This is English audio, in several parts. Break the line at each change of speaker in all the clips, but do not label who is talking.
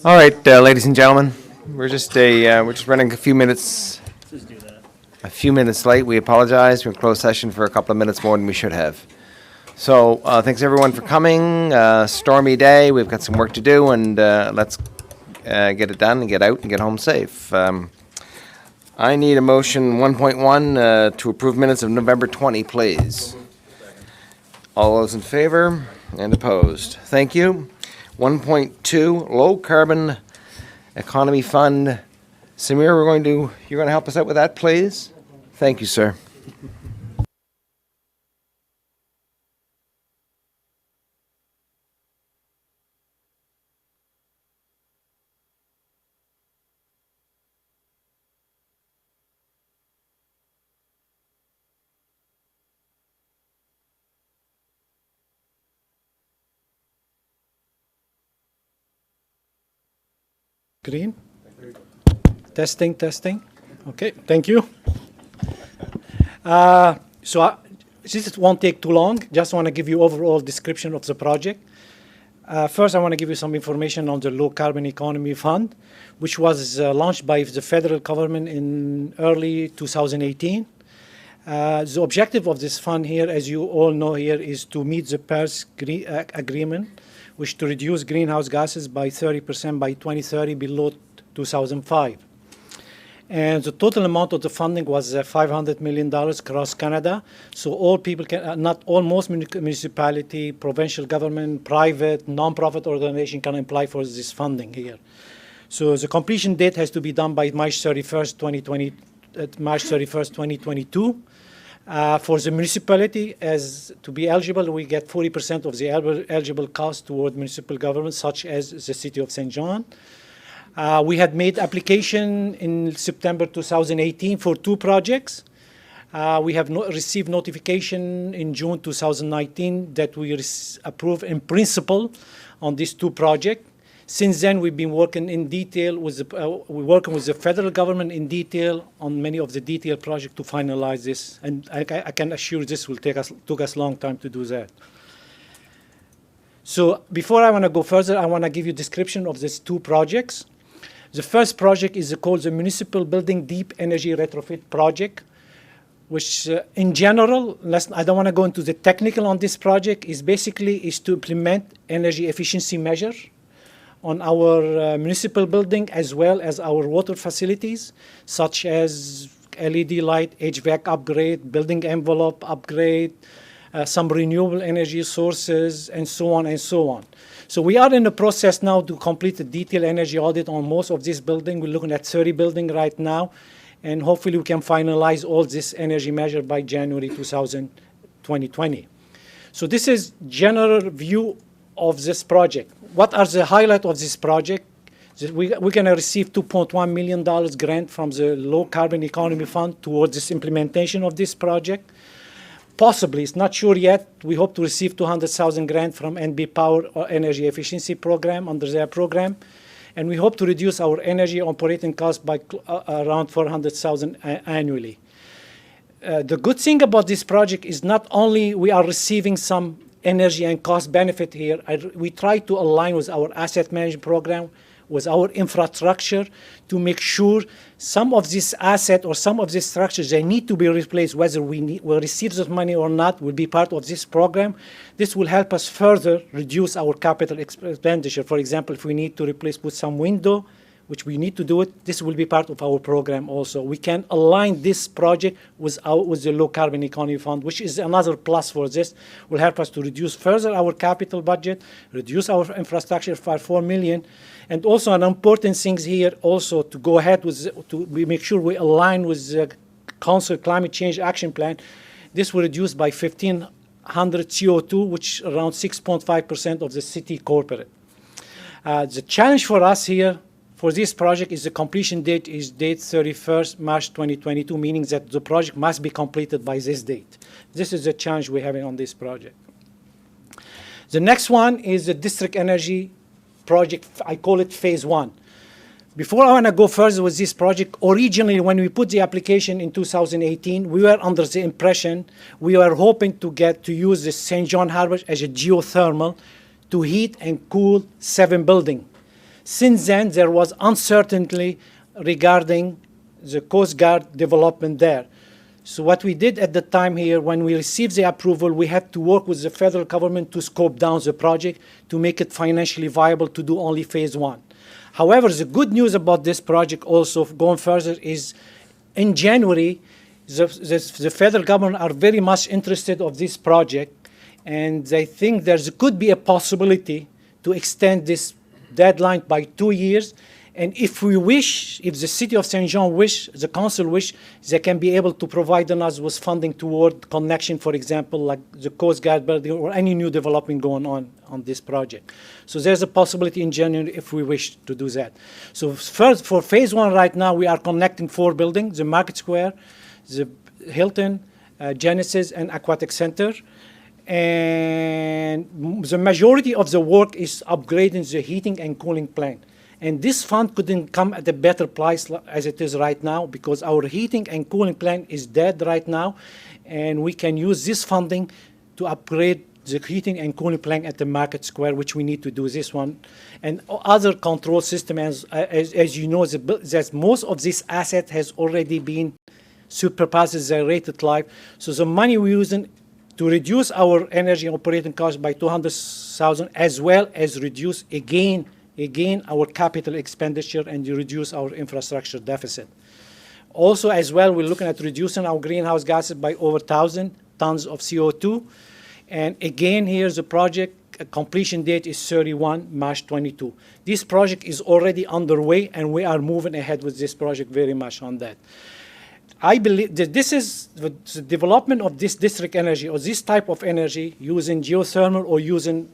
All right, ladies and gentlemen, we're just running a few minutes late. We apologize. We're in closed session for a couple of minutes more than we should have. So thanks everyone for coming. Stormy day. We've got some work to do, and let's get it done and get out and get home safe. I need a motion 1.1 to approve minutes of November 20, please. All those in favor and opposed? Thank you. 1.2, Low Carbon Economy Fund. Samir, you're going to help us out with that, please? Thank you, sir.
Green. Testing. Okay, thank you. This won't take too long. Just want to give you overall description of the project. First, I want to give you some information on the Low Carbon Economy Fund, which was launched by the federal government in early 2018. The objective of this fund here, as you all know here, is to meet the Paris Agreement, which to reduce greenhouse gases by 30% by 2030 below 2005. And the total amount of the funding was $500 million across Canada. So all people can, most municipality, provincial government, private, non-profit organization can apply for this funding here. So the completion date has to be done by March 31st, 2022. For the municipality, as to be eligible, we get 40% of the eligible cost toward municipal government, such as the city of Saint John. We had made application in September 2018 for 2 projects. We have received notification in June 2019 that we approve in principle on these 2 projects. Since then, we've been working in detail with we're working with the federal government in detail on many of the detailed projects to finalize this. And I can assure this will took us a long time to do that. So before I want to go further, I want to give you a description of these 2 projects. The first project is called the Municipal Building Deep Energy Retrofit Project, which in general, I don't want to go into the technical on this project, is to implement energy efficiency measures on our municipal building as well as our water facilities, such as LED light, HVAC upgrade, building envelope upgrade, some renewable energy sources, and so on and so on. So we are in the process now to complete a detailed energy audit on most of this building. We're looking at 30 buildings right now, and hopefully we can finalize all this energy measure by January 2020. So this is general view of this project. What are the highlights of this project? We're going to receive $2.1 million grant from the Low Carbon Economy Fund towards this implementation of this project. Possibly, it's not sure yet. We hope to receive $200,000 grant from NB Power or Energy Efficiency Program under their program. And we hope to reduce our energy operating costs by around $400,000 annually. The good thing about this project is not only we are receiving some energy and cost benefit here, we try to align with our asset management program, with our infrastructure, to make sure some of this asset or some of these structures, they need to be replaced, whether we'll receive that money or not, will be part of this program. This will help us further reduce our capital expenditure. For example, if we need to put some window, which we need to do it, this will be part of our program also. We can align this project with the Low Carbon Economy Fund, which is another plus for this, will help us to reduce further our capital budget, reduce our infrastructure by $4 million, and also an important thing here also to go ahead with, we make sure we align with the Council Climate Change Action Plan. This will reduce by 1,500 CO2, which around 6.5% of the city corporate. The challenge for us here for this project is the completion date is date 31st March 2022, meaning that the project must be completed by this date. This is the challenge we're having on this project. The next one is the district energy project. I call it phase 1. Before I want to go further with this project, originally when we put the application in 2018, we were under the impression we were hoping to use the Saint John Harbor as a geothermal to heat and cool 7 buildings. Since then, there was uncertainty regarding the Coast Guard development there. So what we did at the time here, when we received the approval, we had to work with the federal government to scope down the project to make it financially viable to do only phase one. However, the good news about this project also going further is in January, the federal government are very much interested of this project, and they think there could be a possibility to extend this deadline by 2 years. And if we wish, if the city of Saint John wish, the council wish, they can be able to provide us with funding toward connection, for example, like the Coast Guard building or any new development going on this project. So there's a possibility in January if we wish to do that. So first, for phase one right now, we are connecting 4 buildings, the Market Square, the Hilton, Genesis, and Aquatic Center. And the majority of the work is upgrading the heating and cooling plant. And this fund couldn't come at a better price as it is right now, because our heating and cooling plant is dead right now, and we can use this funding to upgrade the heating and cooling plant at the Market Square, which we need to do this one. And other control system, as you know, that most of this asset has already been surpassed their rated life. So the money we're using to reduce our energy operating cost by $200,000, as well as reduce again our capital expenditure and reduce our infrastructure deficit. Also, as well, we're looking at reducing our greenhouse gases by over 1,000 tons of CO2. And again, here the project completion date is 31 March 22. This project is already underway, and we are moving ahead with this project very much on that. I believe that this is the development of this district energy, or this type of energy, using geothermal or using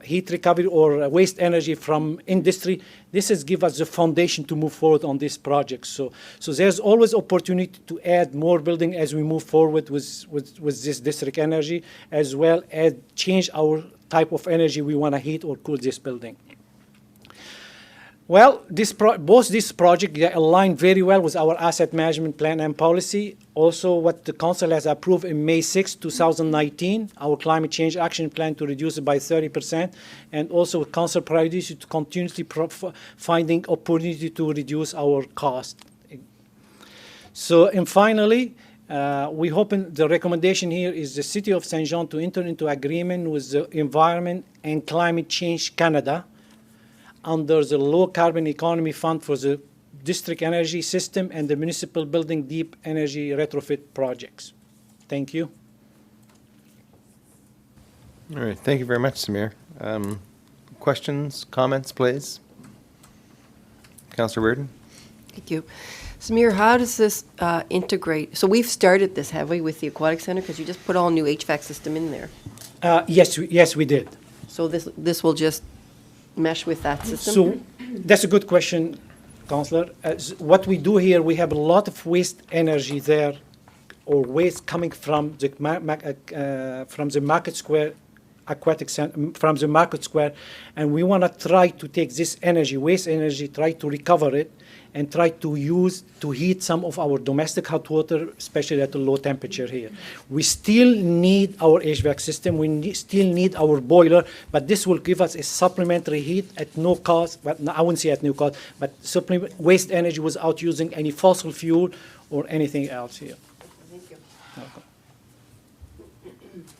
heat recovery or waste energy from industry. This has given us the foundation to move forward on this project. So there's always opportunity to add more building as we move forward with this district energy, as well as change our type of energy we want to heat or cool this building. Well, both these projects align very well with our asset management plan and policy. Also, what the council has approved in May 6, 2019, our climate change action plan to reduce it by 30%, and also council priorities to continuously finding opportunity to reduce our cost. So, and finally, we hope the recommendation here is the City of Saint John to enter into agreement with the Environment and Climate Change Canada under the Low Carbon Economy Fund for the District Energy System and the Municipal Building Deep Energy Retrofit Projects. Thank you.
All right, thank you very much, Samir. Questions, comments, please? Councillor Reardon?
Thank you. Samir, how does this integrate? So we've started this, have we, with the Aquatic Center? Because you just put all new HVAC system in there.
Yes, we did.
So this will just mesh with that system?
So that's a good question, Councillor. What we do here, we have a lot of waste energy there, or waste coming from the Market Square Aquatic Center, from the Market Square, and we want to try to take this energy, waste energy, try to recover it, and try to use to heat some of our domestic hot water, especially at a low temperature here. We still need our HVAC system. We still need our boiler, but this will give us a supplementary heat at no cost. But I wouldn't say at no cost, but supplement waste energy without using any fossil fuel or anything else here.
Thank you.
Welcome.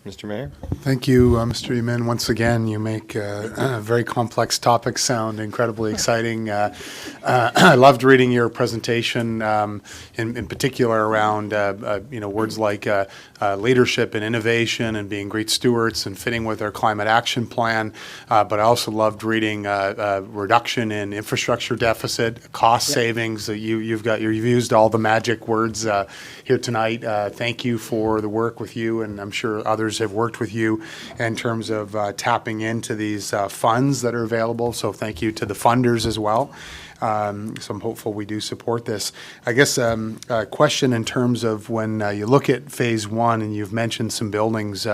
Mr. Mayor?
Thank you, Mr. Emin. Once again, you make a very complex topic sound incredibly exciting. I loved reading your presentation, in particular around words like leadership and innovation and being great stewards and fitting with our climate action plan. But I also loved reading reduction in infrastructure deficit, cost savings. You've used all the magic words here tonight. Thank you for the work with you, and I'm sure others have worked with you in terms of tapping into these funds that are available. So thank you to the funders as well. So I'm hopeful we do support this. I guess a question in terms of when you look at phase one, and you've mentioned some buildings,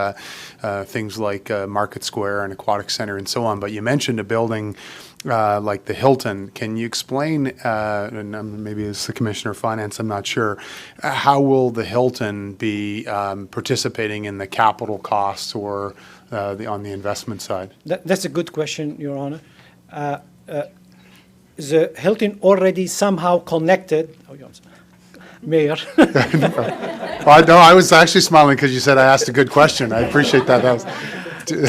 things like Market Square and Aquatic Center and so on, but you mentioned a building like the Hilton, can you explain, and maybe it's the Commissioner of Finance, I'm not sure, how will the Hilton be participating in the capital costs or on the investment side?
That's a good question, Your Honor. The Hilton already somehow connected, Mayor.
No, I was actually smiling because you said I asked a good question. I appreciate that.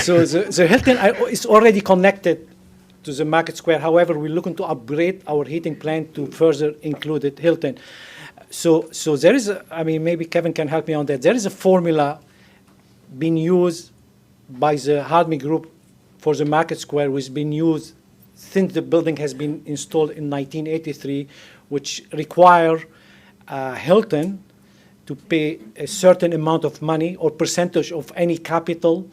So the Hilton is already connected to the Market Square. However, we're looking to upgrade our heating plant to further include it, Hilton. So there is maybe Kevin can help me on that. There is a formula being used by the Harmony Group for the Market Square, which has been used since the building has been installed in 1983, which require Hilton to pay a certain amount of money or percentage of any capital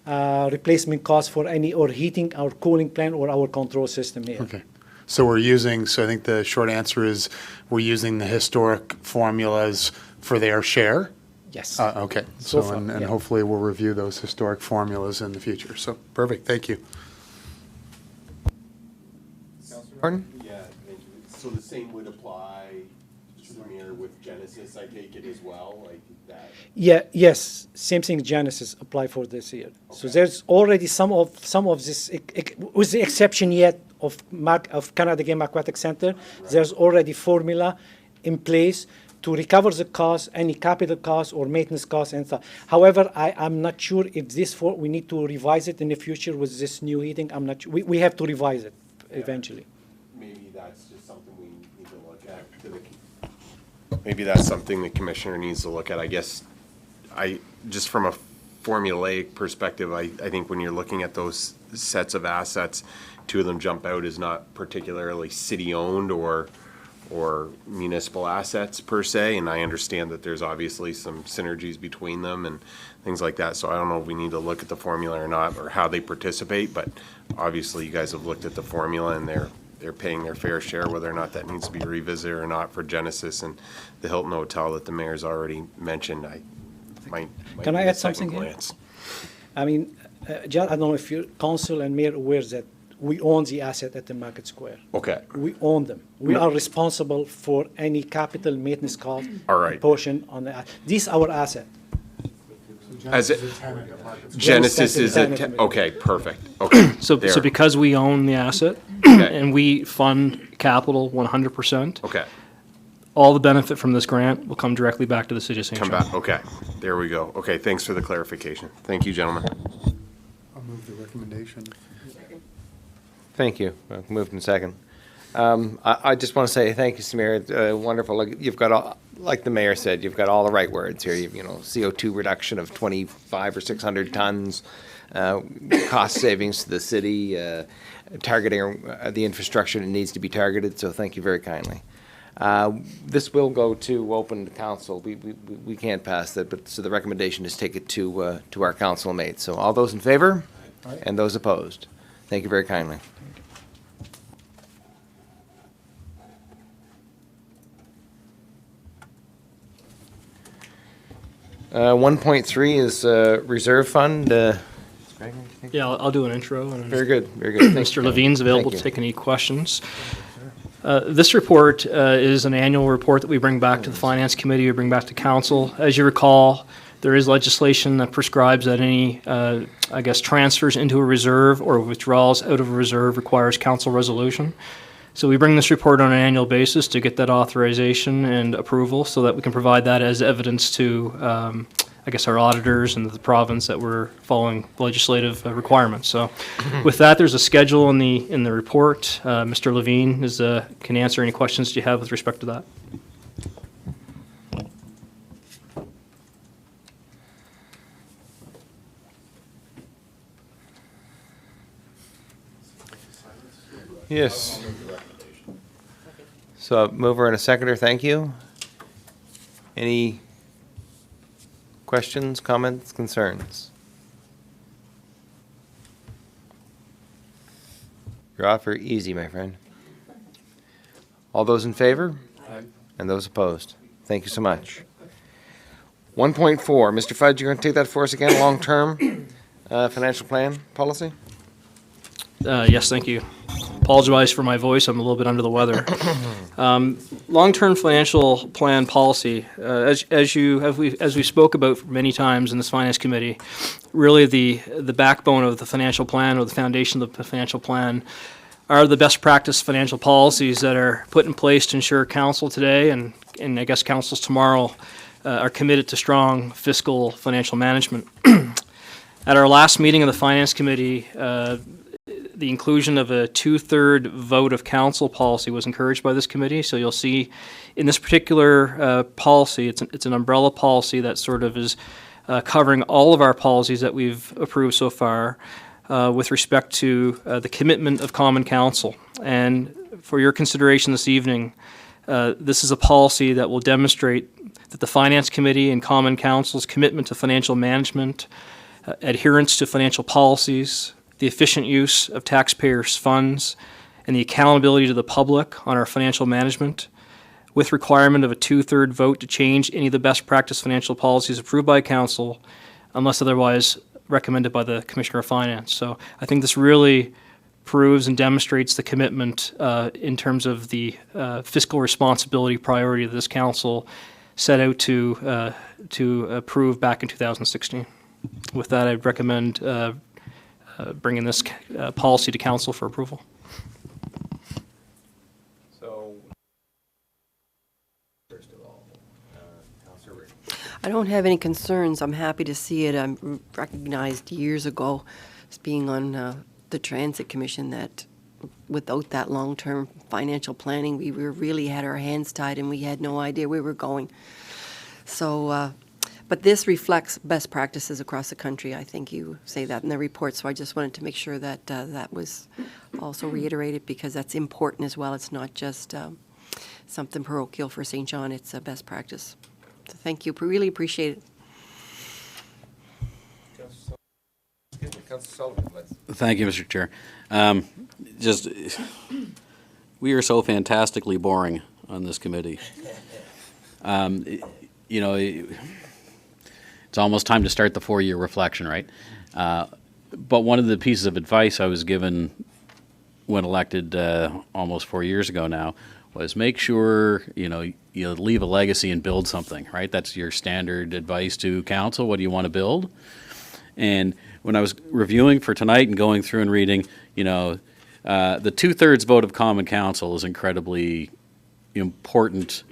replacement cost for any or heating our cooling plant or our control system here.
Okay. So I think the short answer is we're using the historic formulas for their share?
Yes.
Okay.
So far,
and
yeah.
hopefully we'll review those historic formulas in the future. So perfect. Thank you.
Pardon?
Yeah, thank you. So the same would apply, Samir, with Genesis, I take it as well, like that?
Yes, same thing Genesis apply for this year. So there's already some of this, with the exception yet of Canada Game Aquatic Center, there's already formula in place to recover the cost, any capital costs or maintenance costs and stuff. However, I'm not sure if we need to revise it in the future with this new heating. I'm not sure. We have to revise it eventually.
Maybe that's just something we need to look at. Maybe that's something the commissioner needs to look at. I guess just from a formulaic perspective, I think when you're looking at those sets of assets, two of them jump out as not particularly city-owned or municipal assets per se, and I understand that there's obviously some synergies between them and things like that, so I don't know if we need to look at the formula or not, or how they participate, but obviously you guys have looked at the formula and they're paying their fair share, whether or not that needs to be revisited or not for Genesis and the Hilton Hotel that the mayor's already mentioned.
Can I add something here? John, I don't know if your council and mayor aware that we own the asset at the Market Square.
Okay.
We own them. We are responsible for any capital maintenance cost
All right.
portion on the. This is our asset.
As it, Genesis is
Genesis is
okay, perfect. Okay.
So
there.
because we own the asset
Okay.
and we fund capital 100%,
Okay.
all the benefit from this grant will come directly back to the city of Saint
Come
John.
back. Okay. There we go. Okay. Thanks for the clarification. Thank you, gentlemen.
I'll move the recommendation.
Thank you. Moved in second. I just want to say thank you, Samir. Wonderful. You've got, like the mayor said, you've got all the right words here. CO2 reduction of 25 or 600 tons, cost savings to the city, targeting the infrastructure that needs to be targeted. So thank you very kindly. This will go to open to council. We can't pass that, but so the recommendation is take it to our council mates. So all those in favor and those opposed. Thank you very kindly. 1.3 is reserve fund.
Yeah, I'll do an intro. And
Very good, very good. Thank
Mr.
you.
Levine's available
Thank
to
you.
take any questions. This report is an annual report that we bring back to the Finance Committee, we bring back to Council. As you recall, there is legislation that prescribes that any, transfers into a reserve or withdrawals out of a reserve requires council resolution. So we bring this report on an annual basis to get that authorization and approval so that we can provide that as evidence to, our auditors and the province that we're following legislative requirements. So with that, there's a schedule in the report. Mr. Levine can answer any questions you have with respect to that.
Yes. So mover and a seconder, thank you. Any questions, comments, concerns? You're off for easy, my friend. All those in favor? And those opposed? Thank you so much. 1.4, Mr. Fudge, you're going to take that for us again, long-term financial plan policy?
Yes, thank you. Apologize for my voice, I'm a little bit under the weather. Long-term financial plan policy, as we spoke about many times in this Finance Committee, really the backbone of the financial plan, or the foundation of the financial plan, are the best practice financial policies that are put in place to ensure council today and I guess councils tomorrow are committed to strong fiscal financial management. At our last meeting of the Finance Committee, the inclusion of a 2/3 vote of council policy was encouraged by this committee. So you'll see in this particular policy, it's an umbrella policy that sort of is covering all of our policies that we've approved so far with respect to the commitment of Common Council. And for your consideration this evening, this is a policy that will demonstrate that the Finance Committee and Common Council's commitment to financial management, adherence to financial policies, the efficient use of taxpayers' funds, and the accountability to the public on our financial management, with requirement of a 2/3 vote to change any of the best practice financial policies approved by Council, unless otherwise recommended by the Commissioner of Finance. So I think this really proves and demonstrates the commitment in terms of the fiscal responsibility priority that this Council set out to approve back in 2016. With that, I'd recommend bringing this policy to Council for approval.
So, first of all, Councillor Rick.
I don't have any concerns. I'm happy to see it. I'm recognized years ago as being on the Transit Commission that without that long-term financial planning, we really had our hands tied and we had no idea where we were going. So, but this reflects best practices across the country. I think you say that in the report, so I just wanted to make sure that that was also reiterated, because that's important as well. It's not just something parochial for St. John, it's a best practice. So thank you, really appreciate it.
Councillor Sullivan, please.
Thank you, Mr. Chair. We are so fantastically boring on this committee. You know, it's almost time to start the 4-year reflection, right? But one of the pieces of advice I was given when elected almost 4 years ago now was make sure, you know, you leave a legacy and build something, right? That's your standard advice to council. What do you want to build? And when I was reviewing for tonight and going through and reading, you know, the 2/3 vote of Common Council is incredibly important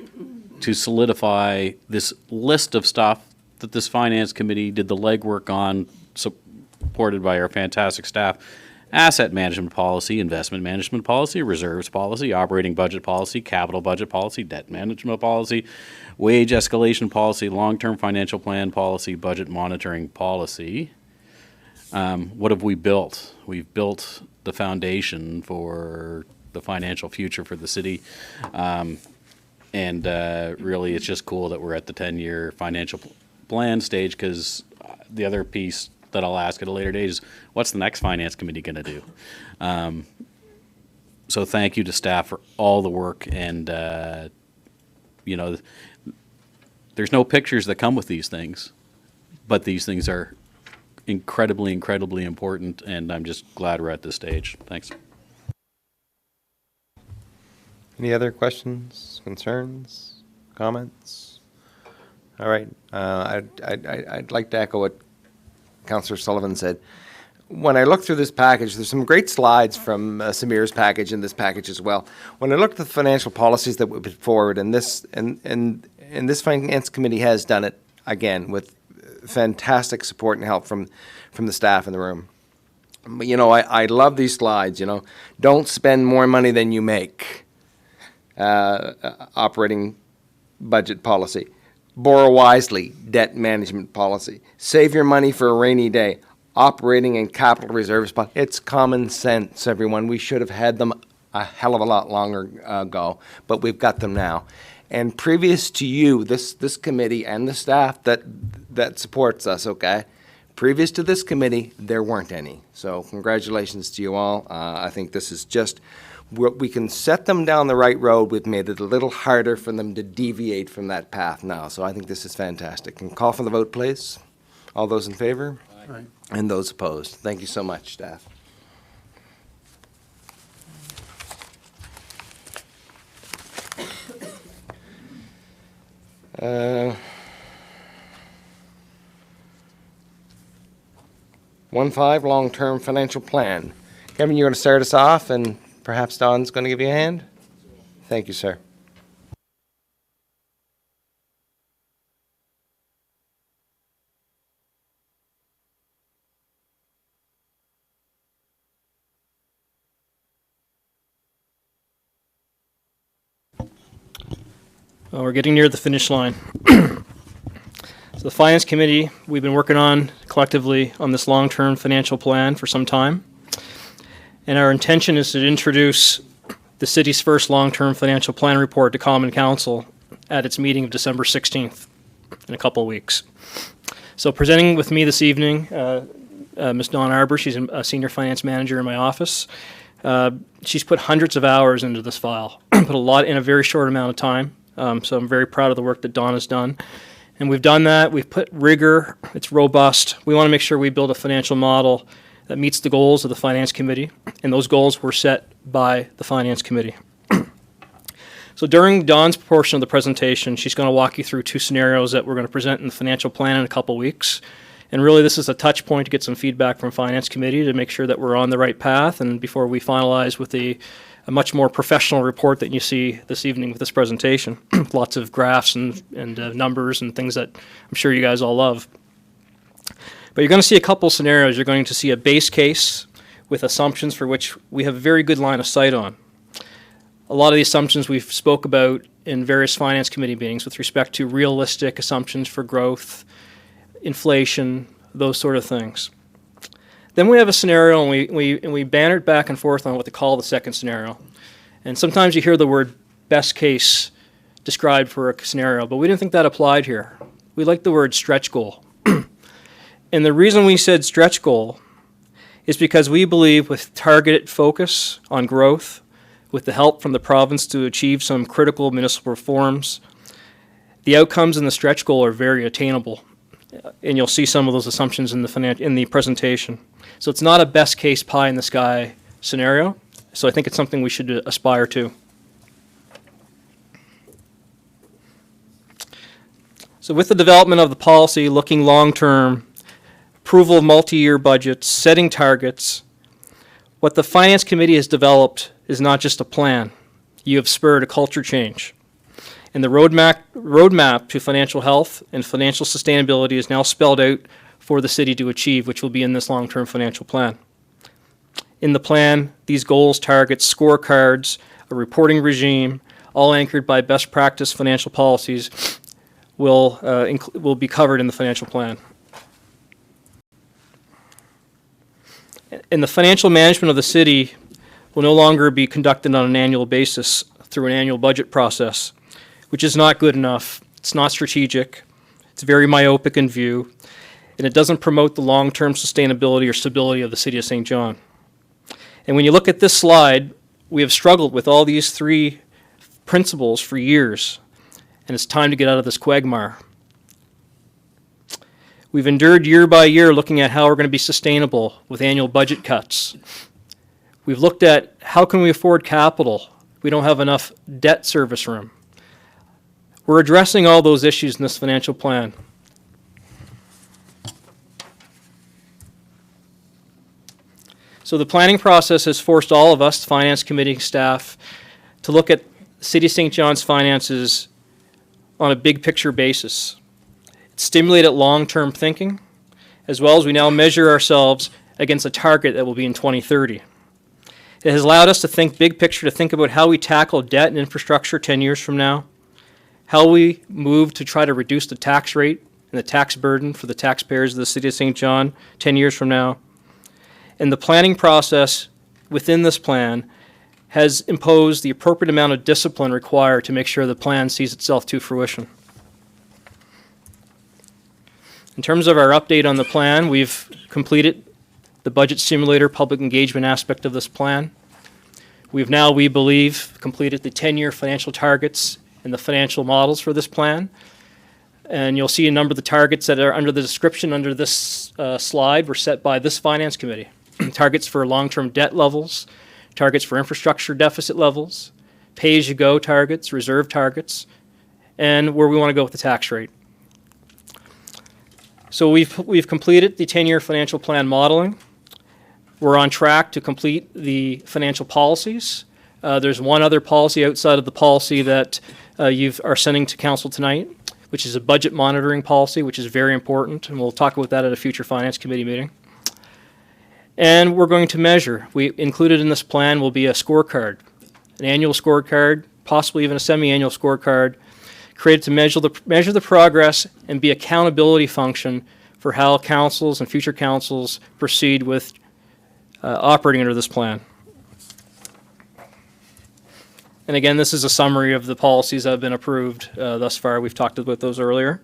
to solidify this list of stuff that this Finance Committee did the legwork on, supported by our fantastic staff. Asset management policy, investment management policy, reserves policy, operating budget policy, capital budget policy, debt management policy, wage escalation policy, long-term financial plan policy, budget monitoring policy. What have we built? We've built the foundation for the financial future for the city. And really, it's just cool that we're at the 10-year financial plan stage, because the other piece that I'll ask at a later date is, what's the next Finance Committee going to do? So thank you to staff for all the work. And, you know, there's no pictures that come with these things, but these things are incredibly, incredibly important, and I'm just glad we're at this stage. Thanks.
Any other questions, concerns, comments? All right. I'd like to echo what Councillor Sullivan said. When I look through this package, there's some great slides from Samir's package and this package as well. When I look at the financial policies that we put forward, and this Finance Committee has done it again with fantastic support and help from the staff in the room. But, you know, I love these slides. You know, don't spend more money than you make. Operating budget policy. Borrow wisely, debt management policy. Save your money for a rainy day. Operating and capital reserves. It's common sense, everyone. We should have had them a hell of a lot longer ago, but we've got them now. And previous to you, this committee and the staff that supports us, okay? Previous to this committee, there weren't any. So congratulations to you all. I think this is just, we can set them down the right road. We've made it a little harder for them to deviate from that path now. So I think this is fantastic. Can call for the vote, please? All those in favor?
Aye.
And those opposed. Thank you so much, staff. Uh, 1.5, long-term financial plan. Kevin, you're going to start us off, and perhaps Don's going to give you a hand? Thank you, sir.
Well, we're getting near the finish line. So the Finance Committee, we've been working on collectively on this long-term financial plan for some time. And our intention is to introduce the city's first long-term financial plan report to Common Council at its meeting of December 16th in a couple of weeks. So presenting with me this evening, Ms. Dawn Arbor, she's a senior finance manager in my office. She's put hundreds of hours into this file, put a lot in a very short amount of time. So I'm very proud of the work that Dawn has done. And we've done that. We've put rigor. It's robust. We want to make sure we build a financial model that meets the goals of the Finance Committee. And those goals were set by the Finance Committee. So during Dawn's portion of the presentation, she's going to walk you through two scenarios that we're going to present in the financial plan in a couple weeks. And really, this is a touch point to get some feedback from Finance Committee to make sure that we're on the right path. And before we finalize with a much more professional report that you see this evening with this presentation. Lots of graphs and numbers and things that I'm sure you guys all love. But you're going to see a couple scenarios. You're going to see a base case with assumptions for which we have a very good line of sight on. A lot of the assumptions we've spoke about in various Finance Committee meetings with respect to realistic assumptions for growth, inflation, those sort of things. Then we have a scenario, and we bantered back and forth on what to call the second scenario. And sometimes you hear the word best case described for a scenario, but we didn't think that applied here. We like the word stretch goal. And the reason we said stretch goal is because we believe with targeted focus on growth, with the help from the province to achieve some critical municipal reforms, the outcomes in the stretch goal are very attainable. And you'll see some of those assumptions in the presentation. So it's not a best case pie in the sky scenario. So I think it's something we should aspire to. So with the development of the policy, looking long-term, approval of multi-year budgets, setting targets, what the Finance Committee has developed is not just a plan. You have spurred a culture change. And the roadmap to financial health and financial sustainability is now spelled out for the city to achieve, which will be in this long-term financial plan. In the plan, these goals, targets, scorecards, a reporting regime, all anchored by best practice financial policies, will be covered in the financial plan. And the financial management of the city will no longer be conducted on an annual basis through an annual budget process, which is not good enough. It's not strategic. It's very myopic in view, and it doesn't promote the long-term sustainability or stability of the City of Saint John. And when you look at this slide, we have struggled with all these three principles for years, and it's time to get out of this quagmire. We've endured year by year looking at how we're going to be sustainable with annual budget cuts. We've looked at how can we afford capital. We don't have enough debt service room. We're addressing all those issues in this financial plan. So the planning process has forced all of us, Finance Committee staff, to look at City of St. John's finances on a big picture basis. It stimulated long-term thinking, as well as we now measure ourselves against a target that will be in 2030. It has allowed us to think big picture, to think about how we tackle debt and infrastructure 10 years from now, how we move to try to reduce the tax rate and the tax burden for the taxpayers of the City of St. John 10 years from now. And the planning process within this plan has imposed the appropriate amount of discipline required to make sure the plan sees itself to fruition. In terms of our update on the plan, we've completed the budget simulator public engagement aspect of this plan. We've now, we believe, completed the 10-year financial targets and the financial models for this plan. And you'll see a number of the targets that are under the description under this slide were set by this Finance Committee. Targets for long-term debt levels, targets for infrastructure deficit levels, pay-as-you-go targets, reserve targets, and where we want to go with the tax rate. So we've completed the 10-year financial plan modeling. We're on track to complete the financial policies. There's one other policy outside of the policy that you are sending to council tonight, which is a budget monitoring policy, which is very important, and we'll talk about that at a future finance committee meeting. And we're going to measure. Included in this plan will be a scorecard, an annual scorecard, possibly even a semi-annual scorecard, created to measure the progress and be accountability function for how councils and future councils proceed with operating under this plan. And again, this is a summary of the policies that have been approved thus far. We've talked about those earlier.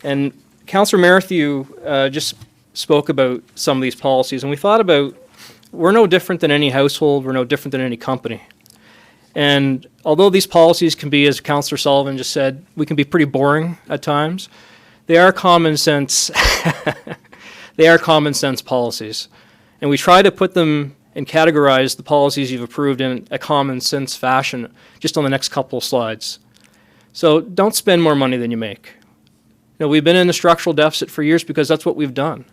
And Councillor Merrithew just spoke about some of these policies, and we thought about, we're no different than any household, we're no different than any company. And although these policies can be, as Councillor Sullivan just said, we can be pretty boring at times, they are common sense. They are common sense policies. And we try to put them and categorize the policies you've approved in a common sense fashion just on the next couple of slides. So don't spend more money than you make. You know, we've been in a structural deficit for years because that's what we've done.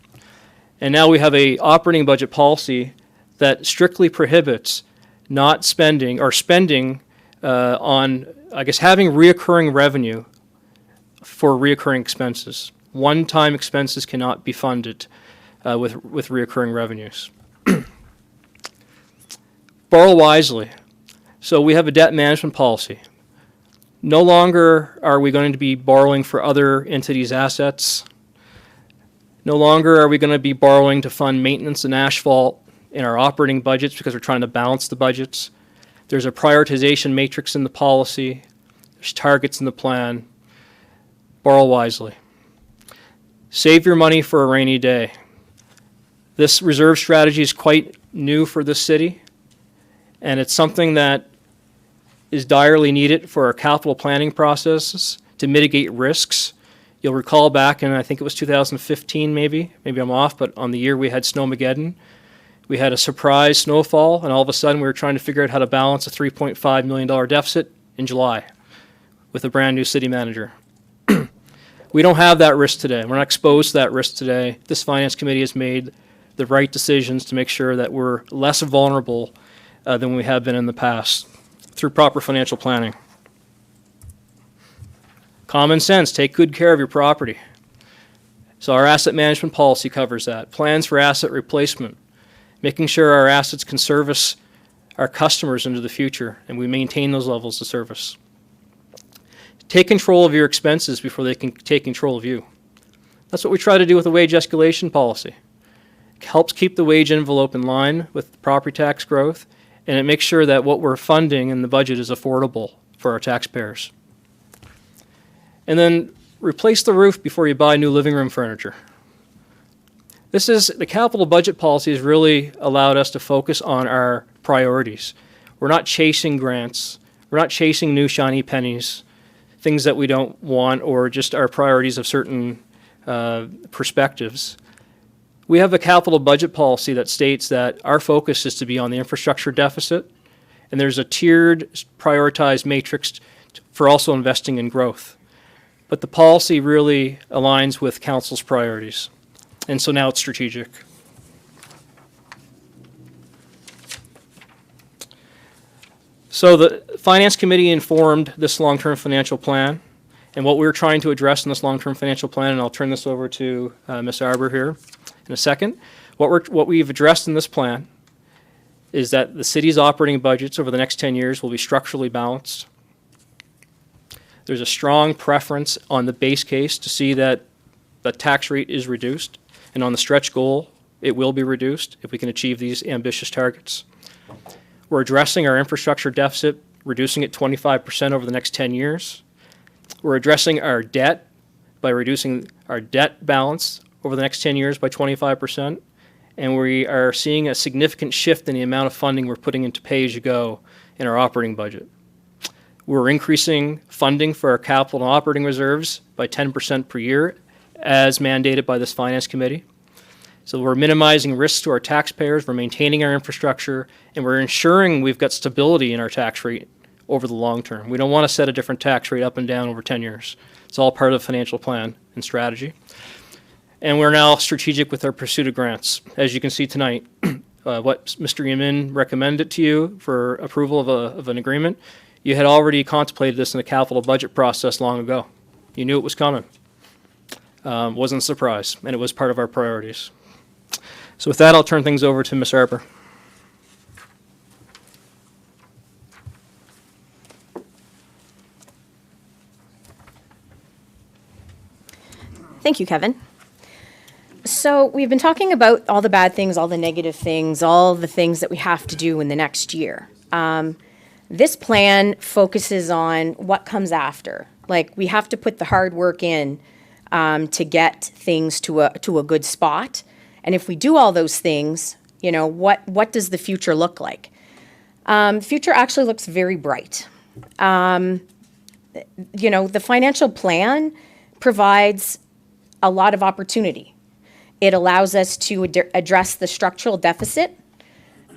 And now we have a operating budget policy that strictly prohibits not spending or spending on, I guess, having reoccurring revenue for reoccurring expenses. One-time expenses cannot be funded with reoccurring revenues. Borrow wisely. So we have a debt management policy. No longer are we going to be borrowing for other entities' assets. No longer are we going to be borrowing to fund maintenance and asphalt in our operating budgets because we're trying to balance the budgets. There's a prioritization matrix in the policy. There's targets in the plan. Borrow wisely. Save your money for a rainy day. This reserve strategy is quite new for this city, and it's something that is direly needed for our capital planning processes to mitigate risks. You'll recall back in, I think it was 2015 maybe I'm off, but on the year we had Snowmageddon, we had a surprise snowfall, and all of a sudden we were trying to figure out how to balance a $3.5 million deficit in July with a brand new city manager. We don't have that risk today. We're not exposed to that risk today. This finance committee has made the right decisions to make sure that we're less vulnerable than we have been in the past through proper financial planning. Common sense, take good care of your property. So our asset management policy covers that. Plans for asset replacement, making sure our assets can service our customers into the future and we maintain those levels of service. Take control of your expenses before they can take control of you. That's what we try to do with the wage escalation policy. It helps keep the wage envelope in line with property tax growth, and it makes sure that what we're funding in the budget is affordable for our taxpayers. And then replace the roof before you buy new living room furniture. The capital budget policy has really allowed us to focus on our priorities. We're not chasing grants. We're not chasing new shiny pennies, things that we don't want, or just our priorities of certain perspectives. We have a capital budget policy that states that our focus is to be on the infrastructure deficit, and there's a tiered, prioritized matrix for also investing in growth. But the policy really aligns with council's priorities, and so now it's strategic. So the Finance Committee informed this long-term financial plan, and what we're trying to address in this long-term financial plan, and I'll turn this over to Ms. Arbour here in a second. What we've addressed in this plan is that the city's operating budgets over the next 10 years will be structurally balanced. There's a strong preference on the base case to see that the tax rate is reduced, and on the stretch goal, it will be reduced if we can achieve these ambitious targets. We're addressing our infrastructure deficit, reducing it 25% over the next 10 years. We're addressing our debt by reducing our debt balance over the next 10 years by 25%. And we are seeing a significant shift in the amount of funding we're putting into pay-as-you-go in our operating budget. We're increasing funding for our capital and operating reserves by 10% per year, as mandated by this Finance Committee. So we're minimizing risks to our taxpayers, we're maintaining our infrastructure, and we're ensuring we've got stability in our tax rate over the long term. We don't want to set a different tax rate up and down over 10 years. It's all part of the financial plan and strategy. And we're now strategic with our pursuit of grants. As you can see tonight, what Mr. Yemin recommended to you for approval of an agreement, you had already contemplated this in the capital budget process long ago. You knew it was coming. Wasn't a surprise, and it was part of our priorities. So with that, I'll turn things over to Ms. Harper.
Thank you, Kevin. So we've been talking about all the bad things, all the negative things, all the things that we have to do in the next year. This plan focuses on what comes after. Like, we have to put the hard work in to get things to a good spot. And if we do all those things, you know, what does the future look like? The future actually looks very bright. You know, the financial plan provides a lot of opportunity. It allows us to address the structural deficit.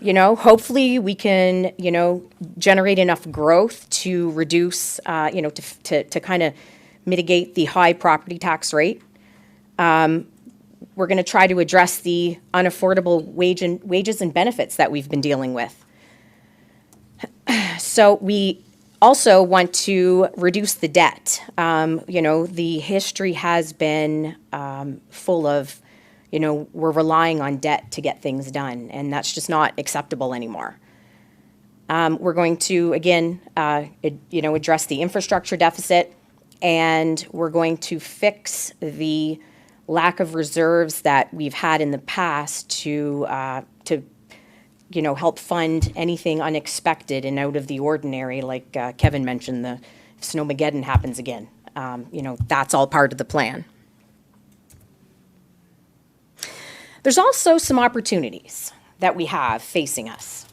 You know, hopefully we can, you know, generate enough growth to reduce, you know, to kind of mitigate the high property tax rate. We're going to try to address the unaffordable wages and benefits that we've been dealing with. So we also want to reduce the debt. You know, the history has been full of, you know, we're relying on debt to get things done, and that's just not acceptable anymore. We're going to, again, you know, address the infrastructure deficit, and we're going to fix the lack of reserves that we've had in the past to you know, help fund anything unexpected and out of the ordinary, like Kevin mentioned, the Snowmageddon happens again. You know, that's all part of the plan. There's also some opportunities that we have facing us.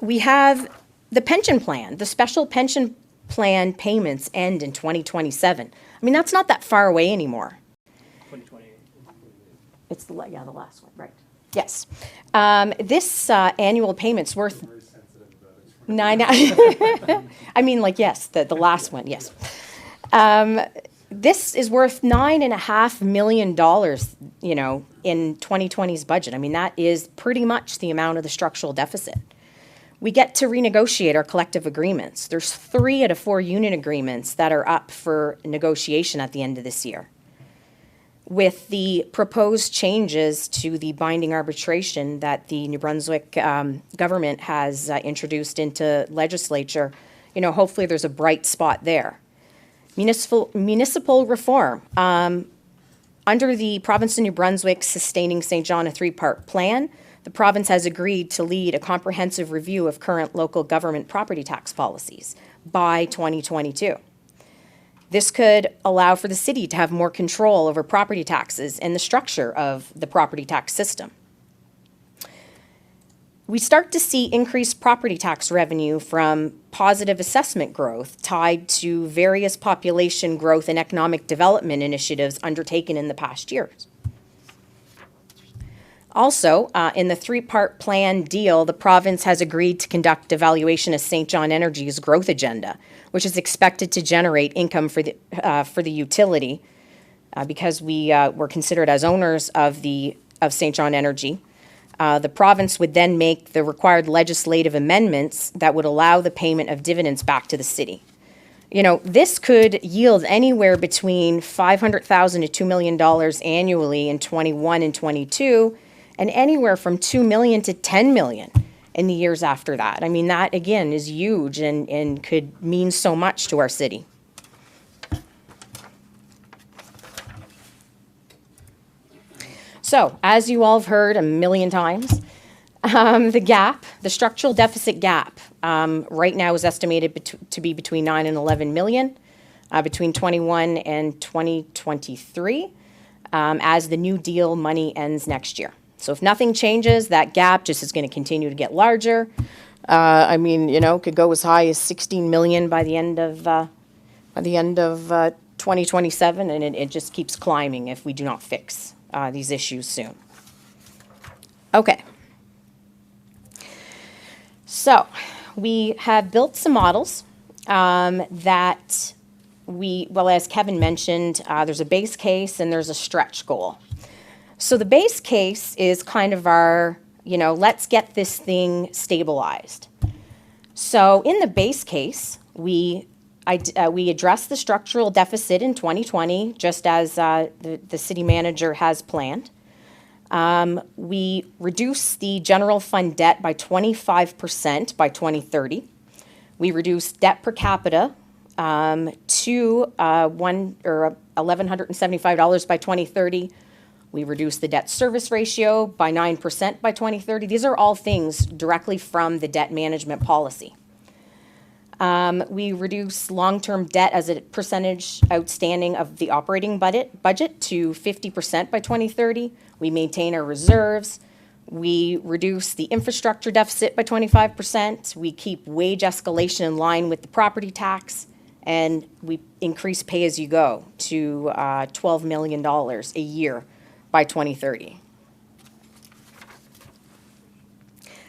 We have the pension plan. The special pension plan payments end in 2027. I mean, that's not that far away anymore.
2028.
It's the last one, right? This annual payment's worth nine. I mean, like, yes, the last one, yes. This is worth $9.5 million, you know, in 2020's budget. I mean, that is pretty much the amount of the structural deficit. We get to renegotiate our collective agreements. There's 3 out of 4 union agreements that are up for negotiation at the end of this year. With the proposed changes to the binding arbitration that the New Brunswick government has introduced into legislature, you know, hopefully there's a bright spot there. Municipal reform. Under the province of New Brunswick Sustaining Saint John, a 3-part plan, the province has agreed to lead a comprehensive review of current local government property tax policies by 2022. This could allow for the city to have more control over property taxes and the structure of the property tax system. We start to see increased property tax revenue from positive assessment growth tied to various population growth and economic development initiatives undertaken in the past years. Also, in the 3-part plan deal, the province has agreed to conduct evaluation of Saint John Energy's growth agenda, which is expected to generate income for the utility because we were considered as owners of Saint John Energy. The province would then make the required legislative amendments that would allow the payment of dividends back to the city. You know, this could yield anywhere between $500,000 to $2 million annually in 21 and 22, and anywhere from $2 million to $10 million in the years after that. I mean, that, again, is huge and could mean so much to our city. So, as you all have heard a million times, the structural deficit gap, right now is estimated to be between 9 and 11 million between 21 and 2023 as the New Deal money ends next year. So if nothing changes, that gap just is going to continue to get larger. I mean, you know, could go as high as 16 million by the end of 2027, and it just keeps climbing if we do not fix these issues soon. Okay. So we have built some models that well, as Kevin mentioned, there's a base case and there's a stretch goal. So the base case is kind of our, let's get this thing stabilized. So in the base case, we address the structural deficit in 2020, just as the city manager has planned. We reduce the general fund debt by 25% by 2030. We reduce debt per capita to $1,175 by 2030. We reduce the debt service ratio by 9% by 2030. These are all things directly from the debt management policy. We reduce long-term debt as a percentage outstanding of the operating budget to 50% by 2030. We maintain our reserves. We reduce the infrastructure deficit by 25%. We keep wage escalation in line with the property tax. And we increase pay-as-you-go to $12 million a year by 2030.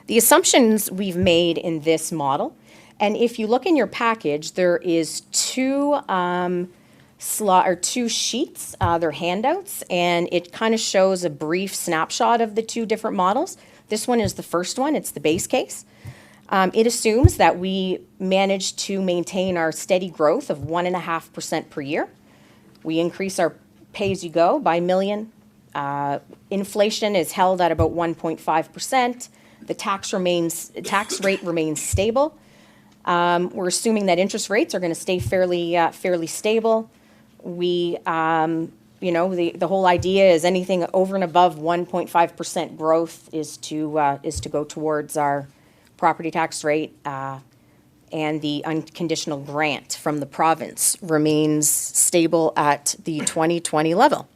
The assumptions we've made in this model, and if you look in your package, there is two sheets, they're handouts, and it kind of shows a brief snapshot of the two different models. This one is the first one, it's the base case. It assumes that we manage to maintain our steady growth of 1.5% per year. We increase our pay-as-you-go by $1 million. Inflation is held at about 1.5%. The tax rate remains stable. We're assuming that interest rates are going to stay fairly stable. We, the whole idea is anything over and above 1.5% growth is to go towards our property tax rate, and the unconditional grant from the province remains stable at the 2020 level.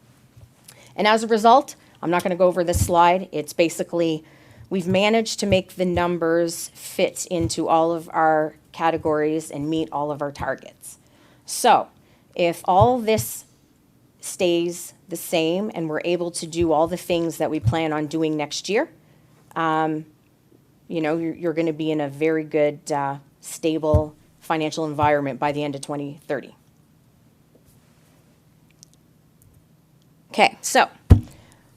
And as a result, I'm not going to go over this slide. It's basically, we've managed to make the numbers fit into all of our categories and meet all of our targets. So if all this stays the same and we're able to do all the things that we plan on doing next year, you're going to be in a very good, stable financial environment by the end of 2030. Okay, so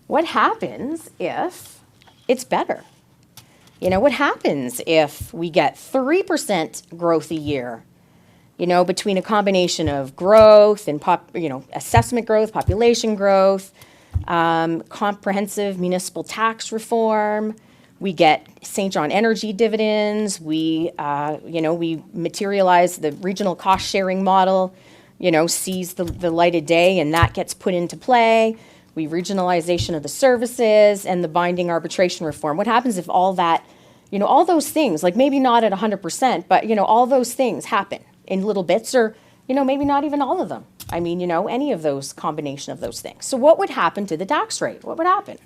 what happens if it's better? What happens if we get 3% growth a year, between a combination of growth and assessment growth, population growth, comprehensive municipal tax reform. We get Saint John energy dividends. We materialize the regional cost sharing model, sees the light of day, and that gets put into play. We regionalization of the services and the binding arbitration reform. What happens if all that, all those things, like maybe not at 100%, but, all those things happen in little bits, or, maybe not even all of them. I mean, any of those combination of those things. So what would happen to the tax rate? What would happen?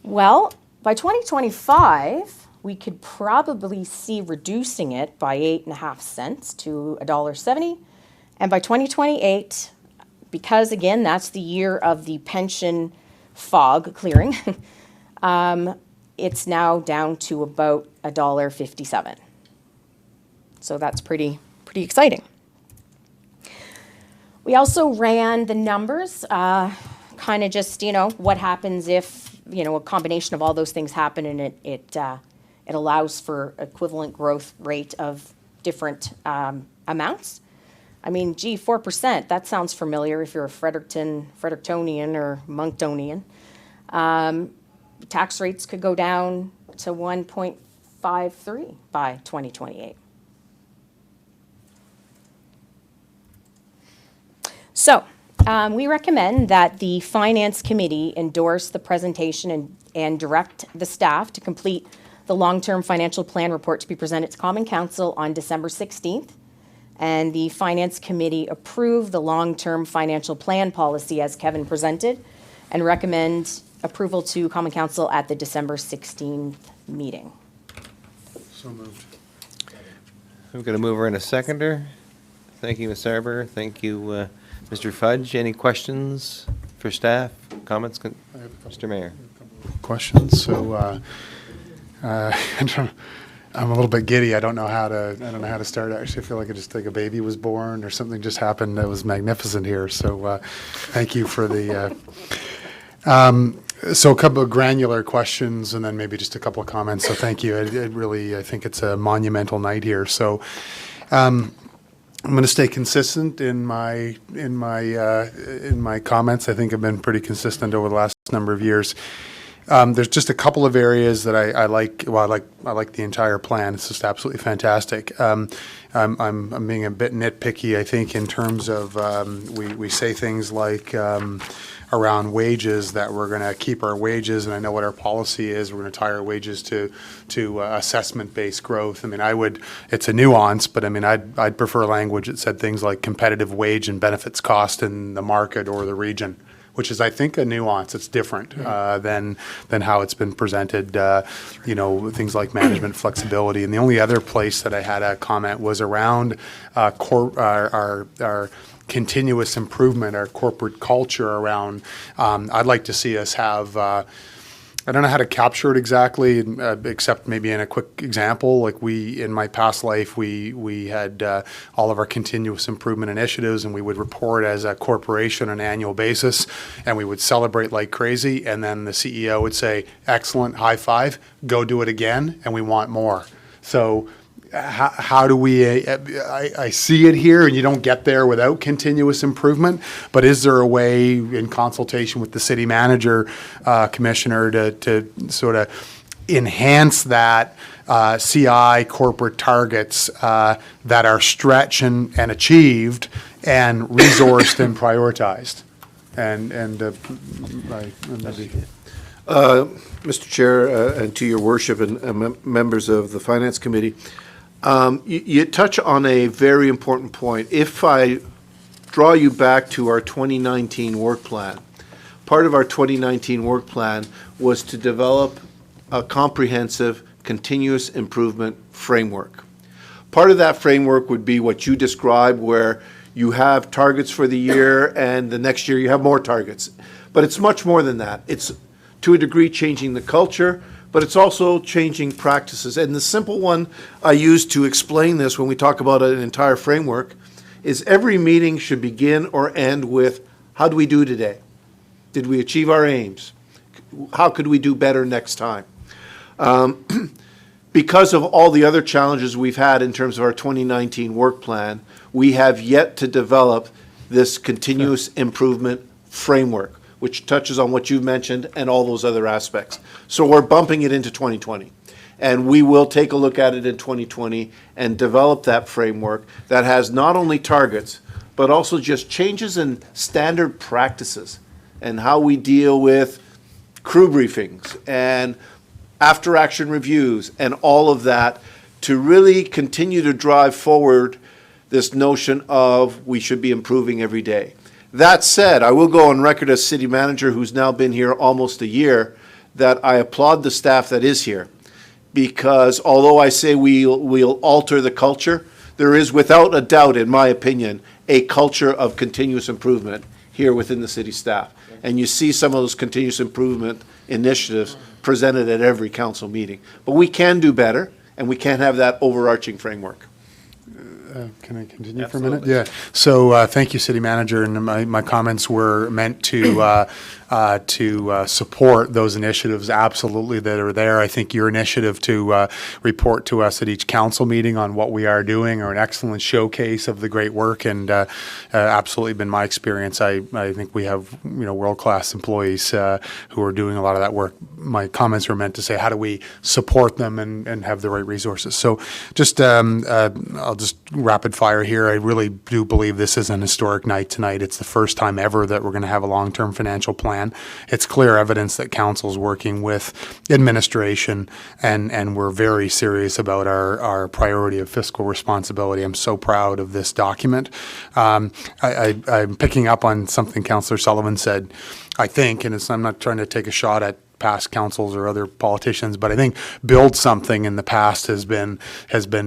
Well, by 2025, we could probably see reducing it by 8.5 cents to $1.70. And by 2028, because again, that's the year of the pension fog clearing, it's now down to about $1.57. So that's pretty exciting. We also ran the numbers, kind of just, what happens if, a combination of all those things happen and it allows for equivalent growth rate of different amounts. I mean, 4%, that sounds familiar if you're a Frederictonian or Monktonian. Tax rates could go down to 1.53 by 2028. So, we recommend that the Finance Committee endorse the presentation and direct the staff to complete the long-term financial plan report to be presented to Common Council on December 16th. And the Finance Committee approve the long-term financial plan policy as Kevin presented and recommend approval to Common Council at the December 16th meeting.
So moved.
We've got a mover and a seconder. Thank you, Ms. Sarber. Thank you, Mr. Fudge. Any questions for staff, comments?
I have a couple.
Mr. Mayor.
Questions. So I'm a little bit giddy. I don't know how to start. Actually, I feel like a baby was born or something just happened that was magnificent here. So thank you for the, so a couple of granular questions and then maybe just a couple of comments. So thank you. I think it's a monumental night here. So I'm going to stay consistent in my comments. I think I've been pretty consistent over the last number of years. There's just a couple of areas that I like. Well, I like the entire plan. It's just absolutely fantastic. I'm being a bit nitpicky, I think, in terms of we say things like around wages that we're going to keep our wages, and I know what our policy is. We're going to tie our wages to assessment-based growth. I mean, it's a nuance, but I mean, I'd prefer language that said things like competitive wage and benefits cost in the market or the region, which is, I think, a nuance. It's different than how it's been presented, things like management flexibility. And the only other place that I had a comment was around our continuous improvement, our corporate culture around, I'd like to see us have, I don't know how to capture it exactly, except maybe in a quick example. Like in my past life, we had all of our continuous improvement initiatives, and we would report as a corporation on an annual basis, and we would celebrate like crazy. And then the CEO would say, "Excellent, high five, go do it again, and we want more." So how do we, I see it here, and you don't get there without continuous improvement, but is there a way in consultation with the city manager, commissioner, to sort of enhance that CI corporate targets that are stretched and achieved and resourced and prioritized?
Mr. Chair, and to your worship and members of the Finance Committee, you touch on a very important point. If I draw you back to our 2019 work plan, part of our 2019 work plan was to develop a comprehensive continuous improvement framework. Part of that framework would be what you described, where you have targets for the year and the next year you have more targets. But it's much more than that. It's, to a degree, changing the culture, but it's also changing practices. And the simple one I use to explain this when we talk about an entire framework is every meeting should begin or end with, how do we do today? Did we achieve our aims? How could we do better next time? Because of all the other challenges we've had in terms of our 2019 work plan, we have yet to develop this continuous improvement framework, which touches on what you've mentioned and all those other aspects. So we're bumping it into 2020. And we will take a look at it in 2020 and develop that framework that has not only targets, but also just changes in standard practices and how we deal with crew briefings and after-action reviews and all of that to really continue to drive forward this notion of we should be improving every day. That said, I will go on record as city manager, who's now been here almost a year, that I applaud the staff that is here. Because although I say we'll alter the culture, there is without a doubt, in my opinion, a culture of continuous improvement here within the city staff. And you see some of those continuous improvement initiatives presented at every council meeting. But we can do better, and we can have that overarching framework.
Can I continue for a minute? Yeah. So thank you, City Manager. And my comments were meant to support those initiatives absolutely that are there. I think your initiative to report to us at each council meeting on what we are doing are an excellent showcase of the great work, and absolutely been my experience. I think we have world-class employees who are doing a lot of that work. My comments were meant to say, how do we support them and have the right resources? So just I'll just rapid fire here. I really do believe this is an historic night tonight. It's the first time ever that we're going to have a long-term financial plan. It's clear evidence that council's working with administration, and we're very serious about our priority of fiscal responsibility. I'm so proud of this document. I'm picking up on something Councillor Sullivan said, I think, and I'm not trying to take a shot at past councils or other politicians, but I think build something in the past has been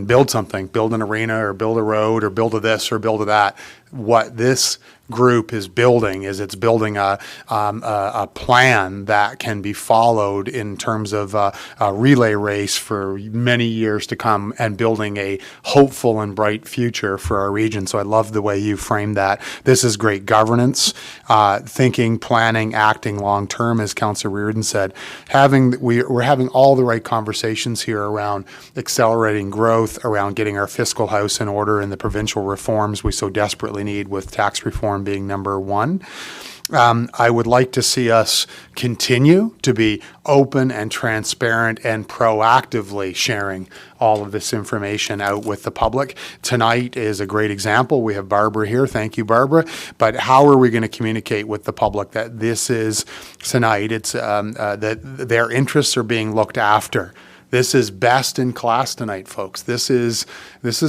build something, build an arena or build a road or build a this or build a that. What this group is building is it's building a plan that can be followed in terms of a relay race for many years to come, and building a hopeful and bright future for our region. So I love the way you framed that. This is great governance, thinking, planning, acting long term, as Councillor Reardon said. We're having all the right conversations here around accelerating growth, around getting our fiscal house in order, and the provincial reforms we so desperately need, with tax reform being number one. I would like to see us continue to be open and transparent and proactively sharing all of this information out with the public. Tonight is a great example. We have Barbara here. Thank you, Barbara. But how are we going to communicate with the public that this is tonight? It's that their interests are being looked after. This is best in class tonight, folks. This is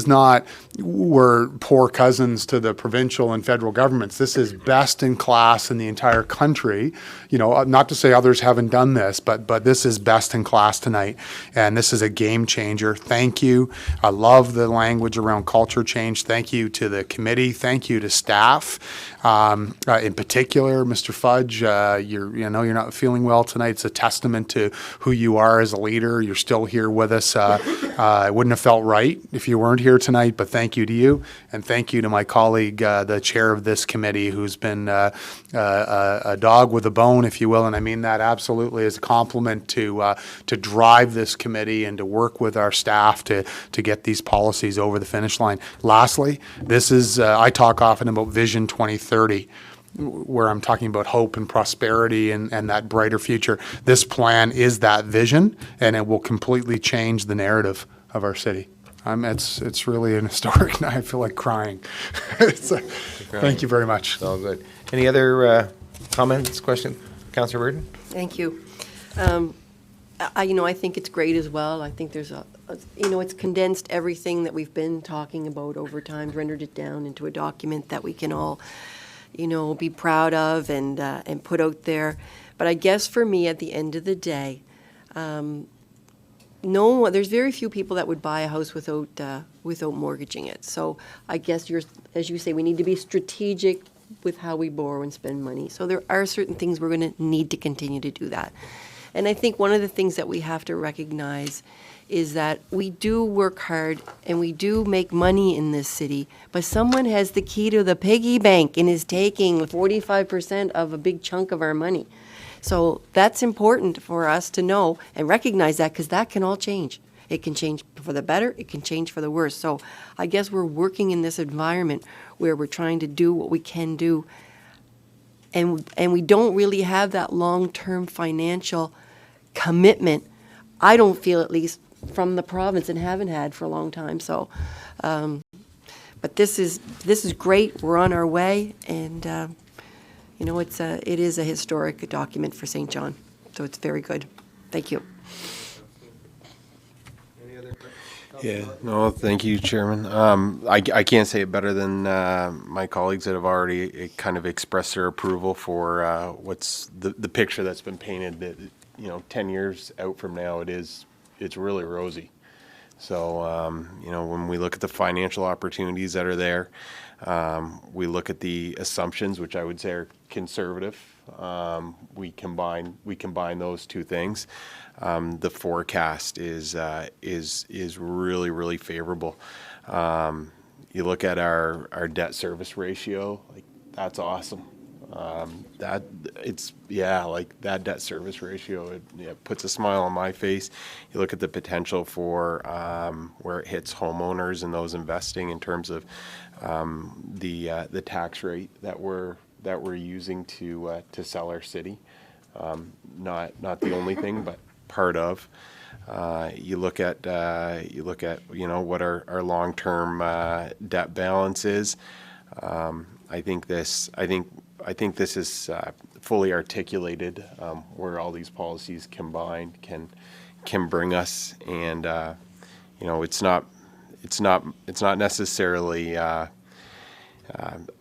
not we're poor cousins to the provincial and federal governments. This is best in class in the entire country. You know, not to say others haven't done this, but this is best in class tonight, and this is a game changer. Thank you. I love the language around culture change. Thank you to the committee. Thank you to staff. In particular, Mr. Fudge, you're not feeling well tonight. It's a testament to who you are as a leader. You're still here with us. It wouldn't have felt right if you weren't here tonight, but thank you to you, and thank you to my colleague, the chair of this committee, who's been a dog with a bone, if you will, and I mean that absolutely as a compliment, to drive this committee and to work with our staff to get these policies over the finish line. Lastly, this is, I talk often about Vision 2030, where I'm talking about hope and prosperity and that brighter future. This plan is that vision, and it will completely change the narrative of our city. It's really an historic night. I feel like crying. Thank you very much.
It's all good. Any other comments, questions? Councillor Reardon?
Thank you. I think it's great as well. I think there's it's condensed everything that we've been talking about over time, rendered it down into a document that we can all, be proud of and put out there. But I guess for me, at the end of the day, there's very few people that would buy a house without mortgaging it. So I guess as you say, we need to be strategic with how we borrow and spend money. So there are certain things we're going to need to continue to do that. And I think one of the things that we have to recognize is that we do work hard and we do make money in this city, but someone has the key to the piggy bank and is taking 45% of a big chunk of our money. So that's important for us to know and recognize that, because that can all change. It can change for the better, it can change for the worse. So I guess we're working in this environment where we're trying to do what we can do, and we don't really have that long-term financial commitment, I don't feel, at least from the province, and haven't had for a long time. So, but this is great. We're on our way, and it is a historic document for St. John. So it's very good. Thank you.
Yeah, no, thank you, Chairman. I can't say it better than my colleagues that have already kind of expressed their approval for what's the picture that's been painted. That 10 years out from now, it's really rosy. So when we look at the financial opportunities that are there, we look at the assumptions, which I would say are conservative. We combine those two things. The forecast is really, really favorable. You look at our debt service ratio, like, that's awesome. That debt service ratio, it puts a smile on my face. You look at the potential for where it hits homeowners and those investing in terms of the tax rate that we're using to sell our city. Not the only thing, but part of. You look at what our long-term debt balance is. I think this is fully articulated where all these policies combined can bring us, and it's not necessarily.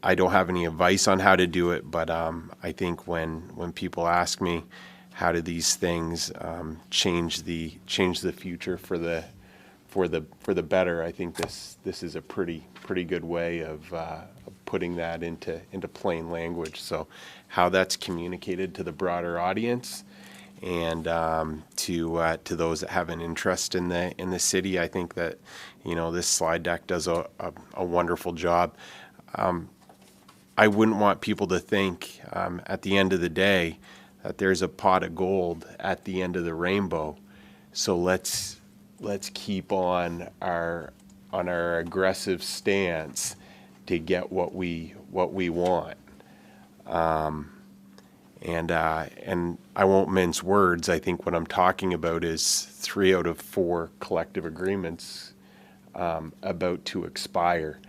I don't have any advice on how to do it, but I think when people ask me, how do these things change the future for for the better. I think this is a pretty good way of putting that into plain language. So how that's communicated to the broader audience and to those that have an interest in the city, I think that this slide deck does a wonderful job. I wouldn't want people to think at the end of the day that there's a pot of gold at the end of the rainbow. So let's keep on our aggressive stance to get what we want. And I won't mince words. I think what I'm talking about is 3 out of 4 collective agreements about to expire.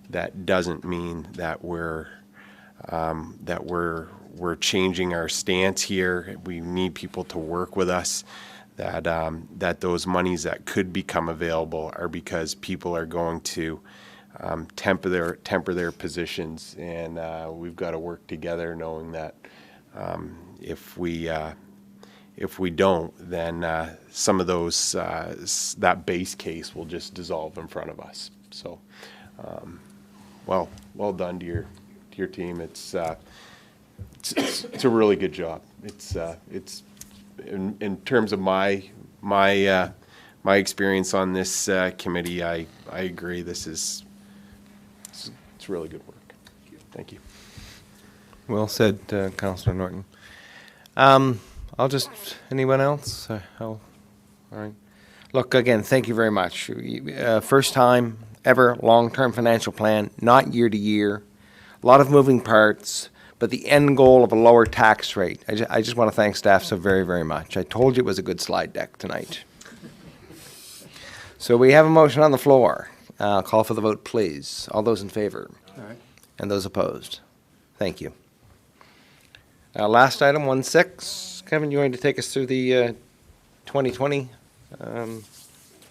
That doesn't mean that we're changing our stance here. We need people to work with us. That those monies that could become available are because people are going to temper their positions, and we've got to work together, knowing that if we don't, then some of those that base case will just dissolve in front of us. So, well done to your team. It's a really good job. It's in terms of my experience on this committee, I agree. It's really good work. Thank you.
Well said, Councillor Norton. Anyone else? All right. Look, again, thank you very much. First time ever long-term financial plan, not year to year. A lot of moving parts, but the end goal of a lower tax rate. I just want to thank staff so very, very much. I told you it was a good slide deck tonight. So we have a motion on the floor. Call for the vote, please. All those in favor?
All right.
And those opposed? Thank you. Last item, 1.6. Kevin, you going to take us through the 2020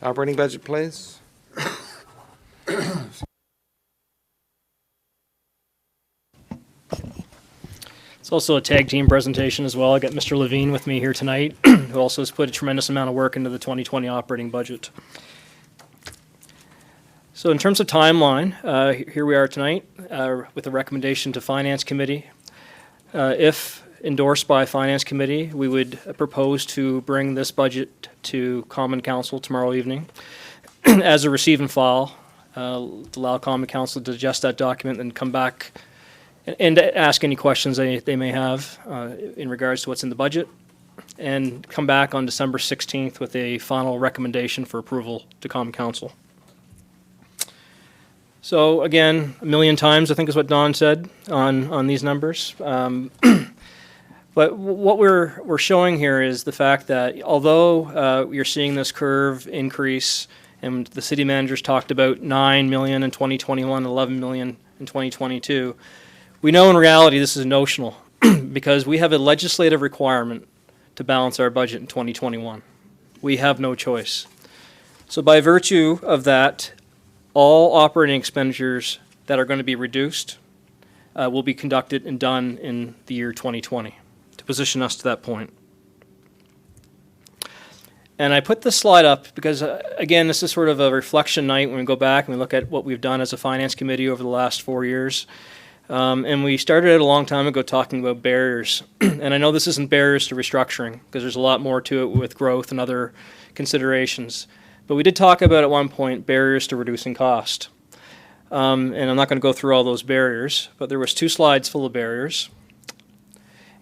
operating budget, please?
It's also a tag team presentation as well. I got Mr. Levine with me here tonight, who also has put a tremendous amount of work into the 2020 operating budget. So in terms of timeline, here we are tonight with a recommendation to Finance Committee. If endorsed by Finance Committee, we would propose to bring this budget to Common Council tomorrow evening as a receive and file, allow Common Council to digest that document and come back and ask any questions they may have in regards to what's in the budget, and come back on December 16th with a final recommendation for approval to Common Council. So again, a million times, I think is what Don said on these numbers. But what we're showing here is the fact that although you're seeing this curve increase, and the city managers talked about 9 million in 2021, 11 million in 2022, we know in reality this is notional because we have a legislative requirement to balance our budget in 2021. We have no choice. So by virtue of that, all operating expenditures that are going to be reduced will be conducted and done in the year 2020 to position us to that point. And I put this slide up because, again, this is sort of a reflection night when we go back and we look at what we've done as a finance committee over the last 4 years. And we started it a long time ago talking about barriers. And I know this isn't barriers to restructuring because there's a lot more to it with growth and other considerations. But we did talk about at one point barriers to reducing cost. And I'm not going to go through all those barriers, but there was 2 slides full of barriers.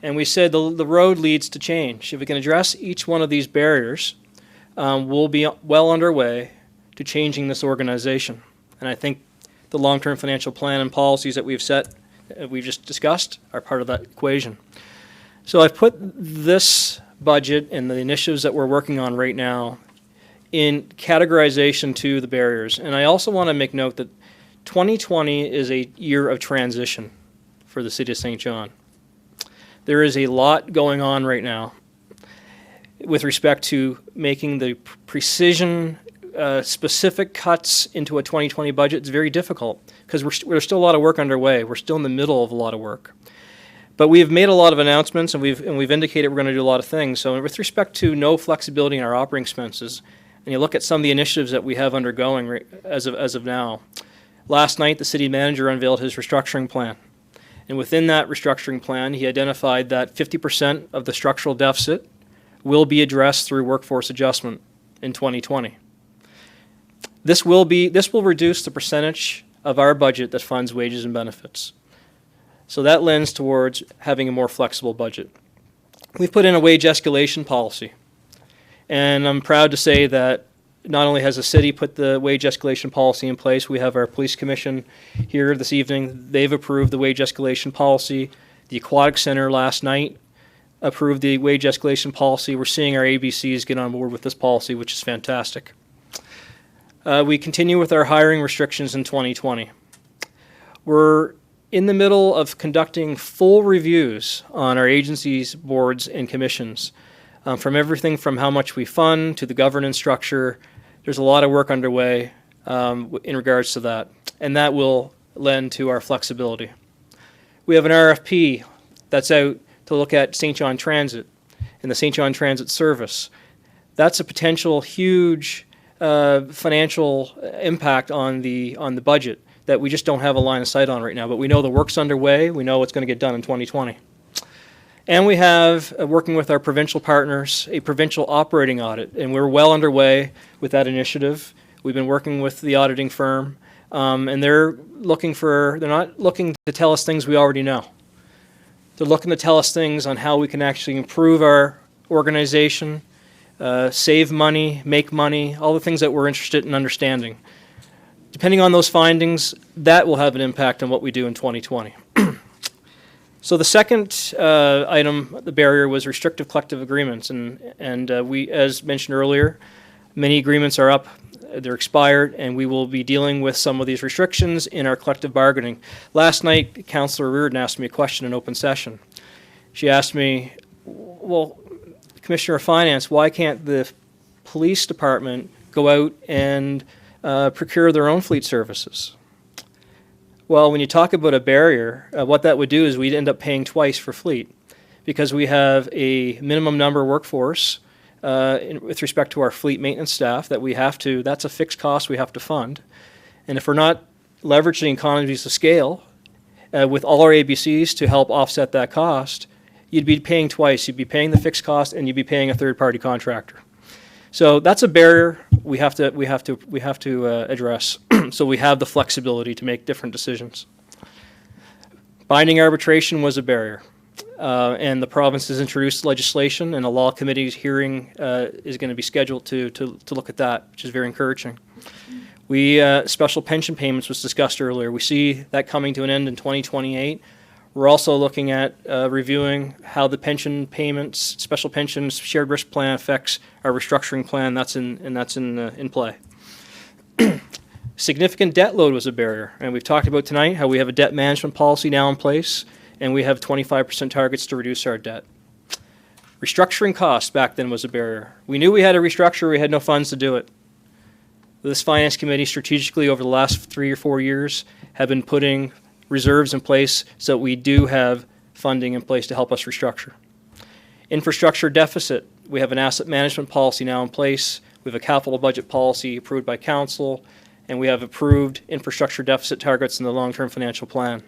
And we said the road leads to change. If we can address each one of these barriers, we'll be well underway to changing this organization. And I think the long-term financial plan and policies that we've set, we've just discussed, are part of that equation. So I've put this budget and the initiatives that we're working on right now in categorization to the barriers. And I also want to make note that 2020 is a year of transition for the City of Saint John. There is a lot going on right now with respect to making the precision, specific cuts into a 2020 budget. It's very difficult because there's still a lot of work underway. We're still in the middle of a lot of work. But we have made a lot of announcements and we've indicated we're going to do a lot of things. So with respect to no flexibility in our operating expenses, and you look at some of the initiatives that we have undergoing as of now. Last night, the city manager unveiled his restructuring plan. And within that restructuring plan, he identified that 50% of the structural deficit will be addressed through workforce adjustment in 2020. This will reduce the percentage of our budget that funds wages and benefits. So that lends towards having a more flexible budget. We've put in a wage escalation policy. And I'm proud to say that not only has the city put the wage escalation policy in place, we have our police commission here this evening. They've approved the wage escalation policy. The Aquatic Center last night approved the wage escalation policy. We're seeing our ABCs get on board with this policy, which is fantastic. We continue with our hiring restrictions in 2020. We're in the middle of conducting full reviews on our agencies, boards, and commissions. From everything from how much we fund to the governance structure, there's a lot of work underway in regards to that, and that will lend to our flexibility. We have an RFP that's out to look at Saint John Transit and the Saint John Transit service. That's a potential huge financial impact on the budget that we just don't have a line of sight on right now, but we know the work's underway. We know it's going to get done in 2020. And we have, working with our provincial partners, a provincial operating audit, and we're well underway with that initiative. We've been working with the auditing firm, and they're not looking to tell us things we already know. They're looking to tell us things on how we can actually improve our organization, save money, make money, all the things that we're interested in understanding. Depending on those findings, that will have an impact on what we do in 2020. So the second item, the barrier, was restrictive collective agreements, and we, as mentioned earlier, many agreements are up, they're expired, and we will be dealing with some of these restrictions in our collective bargaining. Last night, Councillor Reardon asked me a question in open session. She asked me, well, Commissioner of Finance, why can't the police department go out and procure their own fleet services? Well, when you talk about a barrier, what that would do is we'd end up paying twice for fleet because we have a minimum number workforce with respect to our fleet maintenance staff that we have to, that's a fixed cost we have to fund. And if we're not leveraging economies of scale with all our ABCs to help offset that cost, you'd be paying twice. You'd be paying the fixed cost and you'd be paying a third-party contractor. So that's a barrier we have to address. So we have the flexibility to make different decisions. Binding arbitration was a barrier, and the province has introduced legislation, and a law committee's hearing is going to be scheduled to look at that, which is very encouraging. Special pension payments was discussed earlier. We see that coming to an end in 2028. We're also looking at reviewing how the pension payments, special pensions, shared risk plan affects our restructuring plan. That's in play. Significant debt load was a barrier, and we've talked about tonight how we have a debt management policy now in place, and we have 25% targets to reduce our debt. Restructuring costs back then was a barrier. We knew we had to restructure, we had no funds to do it. This Finance Committee strategically over the last 3 or 4 years have been putting reserves in place so we do have funding in place to help us restructure. Infrastructure deficit, we have an asset management policy now in place. We have a capital budget policy approved by council, and we have approved infrastructure deficit targets in the long-term financial plan.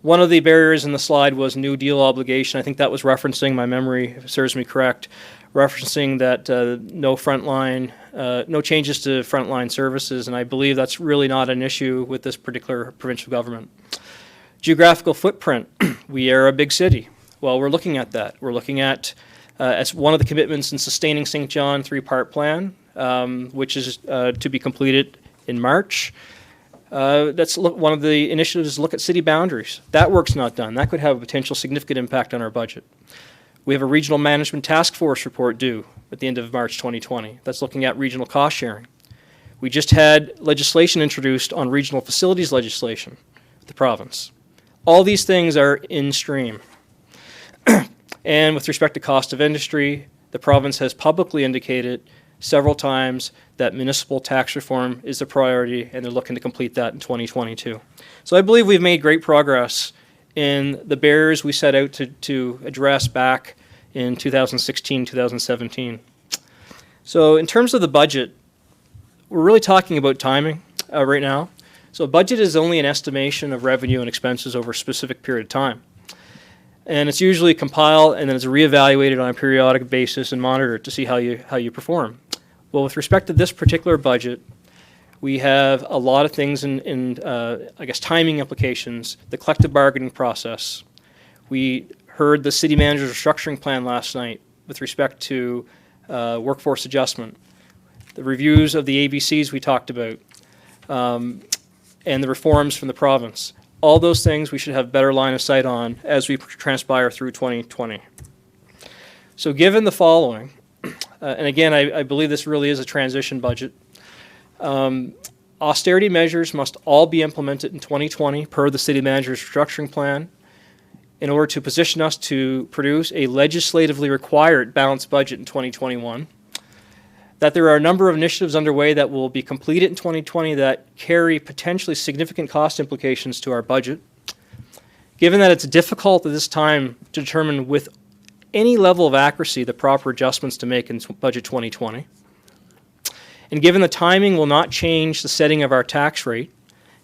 One of the barriers in the slide was New Deal obligation. I think that was referencing, my memory serves me correct, referencing that no changes to frontline services, and I believe that's really not an issue with this particular provincial government. Geographical footprint, we are a big city. Well, we're looking at that. We're looking at, as one of the commitments in sustaining Saint John 3-part plan, which is to be completed in March. One of the initiatives is look at city boundaries. That work's not done. That could have a potential significant impact on our budget. We have a regional management task force report due at the end of March 2020. That's looking at regional cost sharing. We just had legislation introduced on regional facilities legislation with the province. All these things are in stream. And with respect to cost of industry, the province has publicly indicated several times that municipal tax reform is a priority, and they're looking to complete that in 2022. So I believe we've made great progress in the barriers we set out to address back in 2016, 2017. So in terms of the budget, we're really talking about timing right now. So a budget is only an estimation of revenue and expenses over a specific period of time. And it's usually compiled and then it's reevaluated on a periodic basis and monitored to see how you perform. Well, with respect to this particular budget, we have a lot of things in I guess, timing implications, the collective bargaining process. We heard the city manager's restructuring plan last night with respect to workforce adjustment, the reviews of the ABCs we talked about, and the reforms from the province. All those things we should have better line of sight on as we transpire through 2020. So given the following, and again, I believe this really is a transition budget, austerity measures must all be implemented in 2020 per the city manager's restructuring plan in order to position us to produce a legislatively required balanced budget in 2021. That there are a number of initiatives underway that will be completed in 2020 that carry potentially significant cost implications to our budget. Given that it's difficult at this time to determine with any level of accuracy the proper adjustments to make in budget 2020, and given the timing will not change the setting of our tax rate,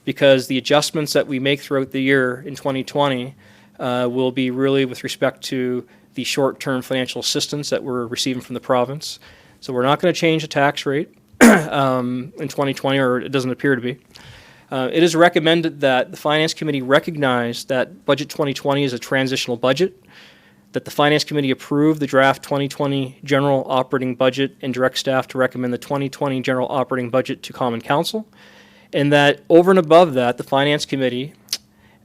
because the adjustments that we make throughout the year in 2020 will be really with respect to the short-term financial assistance that we're receiving from the province. So we're not going to change the tax rate in 2020, or it doesn't appear to be. It is recommended that the Finance Committee recognize that Budget 2020 is a transitional budget, that the Finance Committee approve the draft 2020 General Operating Budget and direct staff to recommend the 2020 General Operating Budget to Common Council, and that over and above that, the Finance Committee,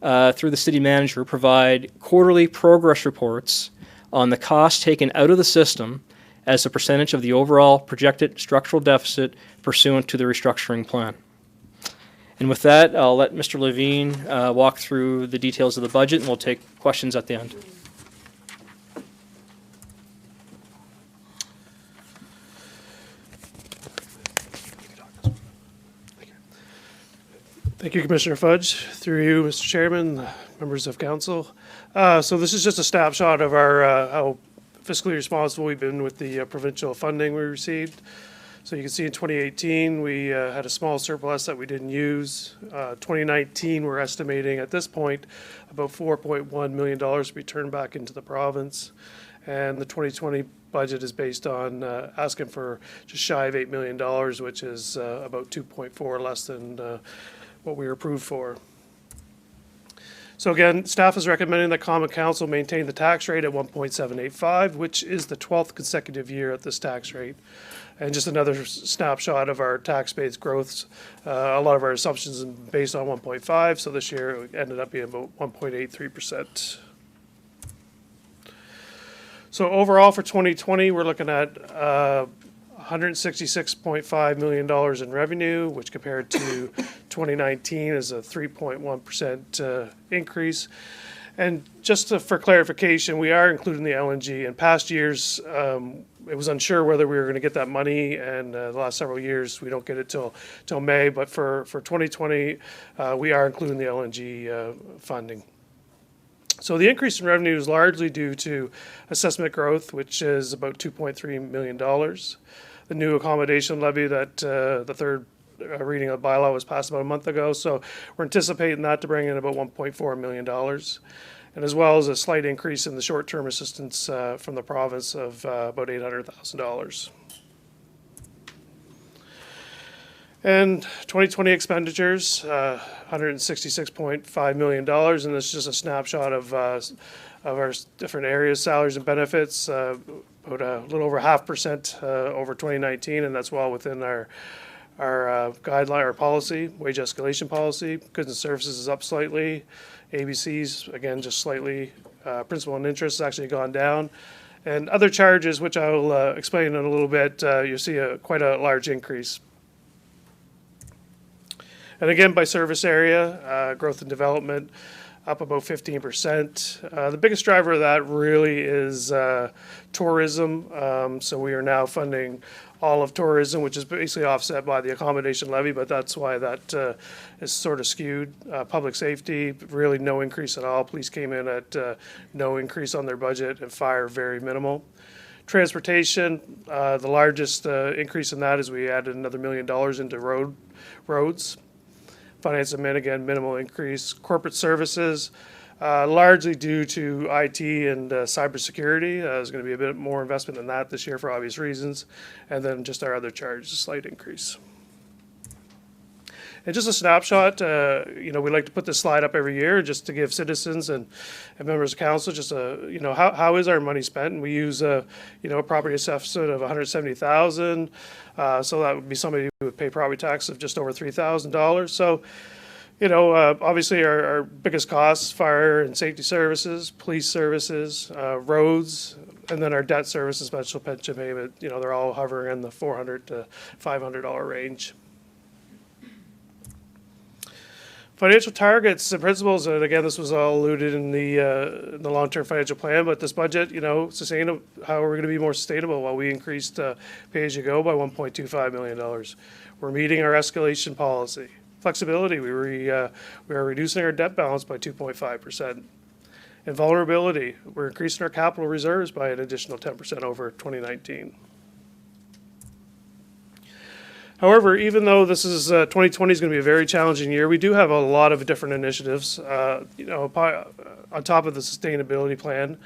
through the City Manager, provide quarterly progress reports on the costs taken out of the system as a percentage of the overall projected structural deficit pursuant to the restructuring plan. And with that, I'll let Mr. Levine walk through the details of the budget, and we'll take questions at the end.
Thank you, Commissioner Fudge. Through you, Mr. Chairman, members of council. So this is just a snapshot of our how fiscally responsible we've been with the provincial funding we received. So you can see in 2018, we had a small surplus that we didn't use. 2019, we're estimating at this point about $4.1 million to be turned back into the province. And the 2020 budget is based on asking for just shy of $8 million, which is about 2.4 less than what we were approved for. So again, staff is recommending that Common Council maintain the tax rate at 1.785, which is the 12th consecutive year at this tax rate. And just another snapshot of our tax base growths. A lot of our assumptions are based on 1.5, so this year it ended up being about 1.83%. So overall for 2020, we're looking at $166.5 million in revenue, which compared to 2019 is a 3.1% increase. And just for clarification, we are including the LNG. In past years, it was unsure whether we were going to get that money, and the last several years we don't get it till May. But for 2020, we are including the LNG funding. So the increase in revenue is largely due to assessment growth, which is about $2.3 million. The new accommodation levy that the third reading of the bylaw was passed about a month ago. So we're anticipating that to bring in about $1.4 million. And as well as a slight increase in the short-term assistance from the province of about $800,000. And 2020 expenditures, $166.5 million, and this is just a snapshot of our different areas, salaries and benefits, about a little over 0.5% over 2019, and that's well within our guideline, our policy, wage escalation policy. Goods and services is up slightly. ABCs, again, just slightly. Principal and interest has actually gone down. And other charges, which I'll explain in a little bit, you'll see quite a large increase. And again, by service area, growth and development up about 15%. The biggest driver of that really is tourism. So we are now funding all of tourism, which is basically offset by the accommodation levy, but that's why that is sort of skewed. Public safety, really no increase at all. Police came in at no increase on their budget, and fire very minimal. Transportation, the largest increase in that is we added another $1 million into roads. Finance admin, again, minimal increase. Corporate services, largely due to IT and cybersecurity. There's going to be a bit more investment in that this year for obvious reasons. And then just our other charges, a slight increase. And just a snapshot, we like to put this slide up every year just to give citizens and members of council just how is our money spent? And we use a property assessment of $170,000. So that would be somebody who would pay property tax of just over $3,000. So, obviously our biggest costs, fire and safety services, police services, roads, and then our debt service and special pension payment, they're all hovering in the $400 to $500 range. Financial targets and principles, and again, this was all alluded in the long-term financial plan, but this budget, sustainable, how are we going to be more sustainable? Well, we increased pay-as-you-go by $1.25 million. We're meeting our escalation policy. Flexibility, we are reducing our debt balance by 2.5%. And vulnerability, we're increasing our capital reserves by an additional 10% over 2019. However, even though this is 2020 is going to be a very challenging year, we do have a lot of different initiatives. On top of the sustainability plan,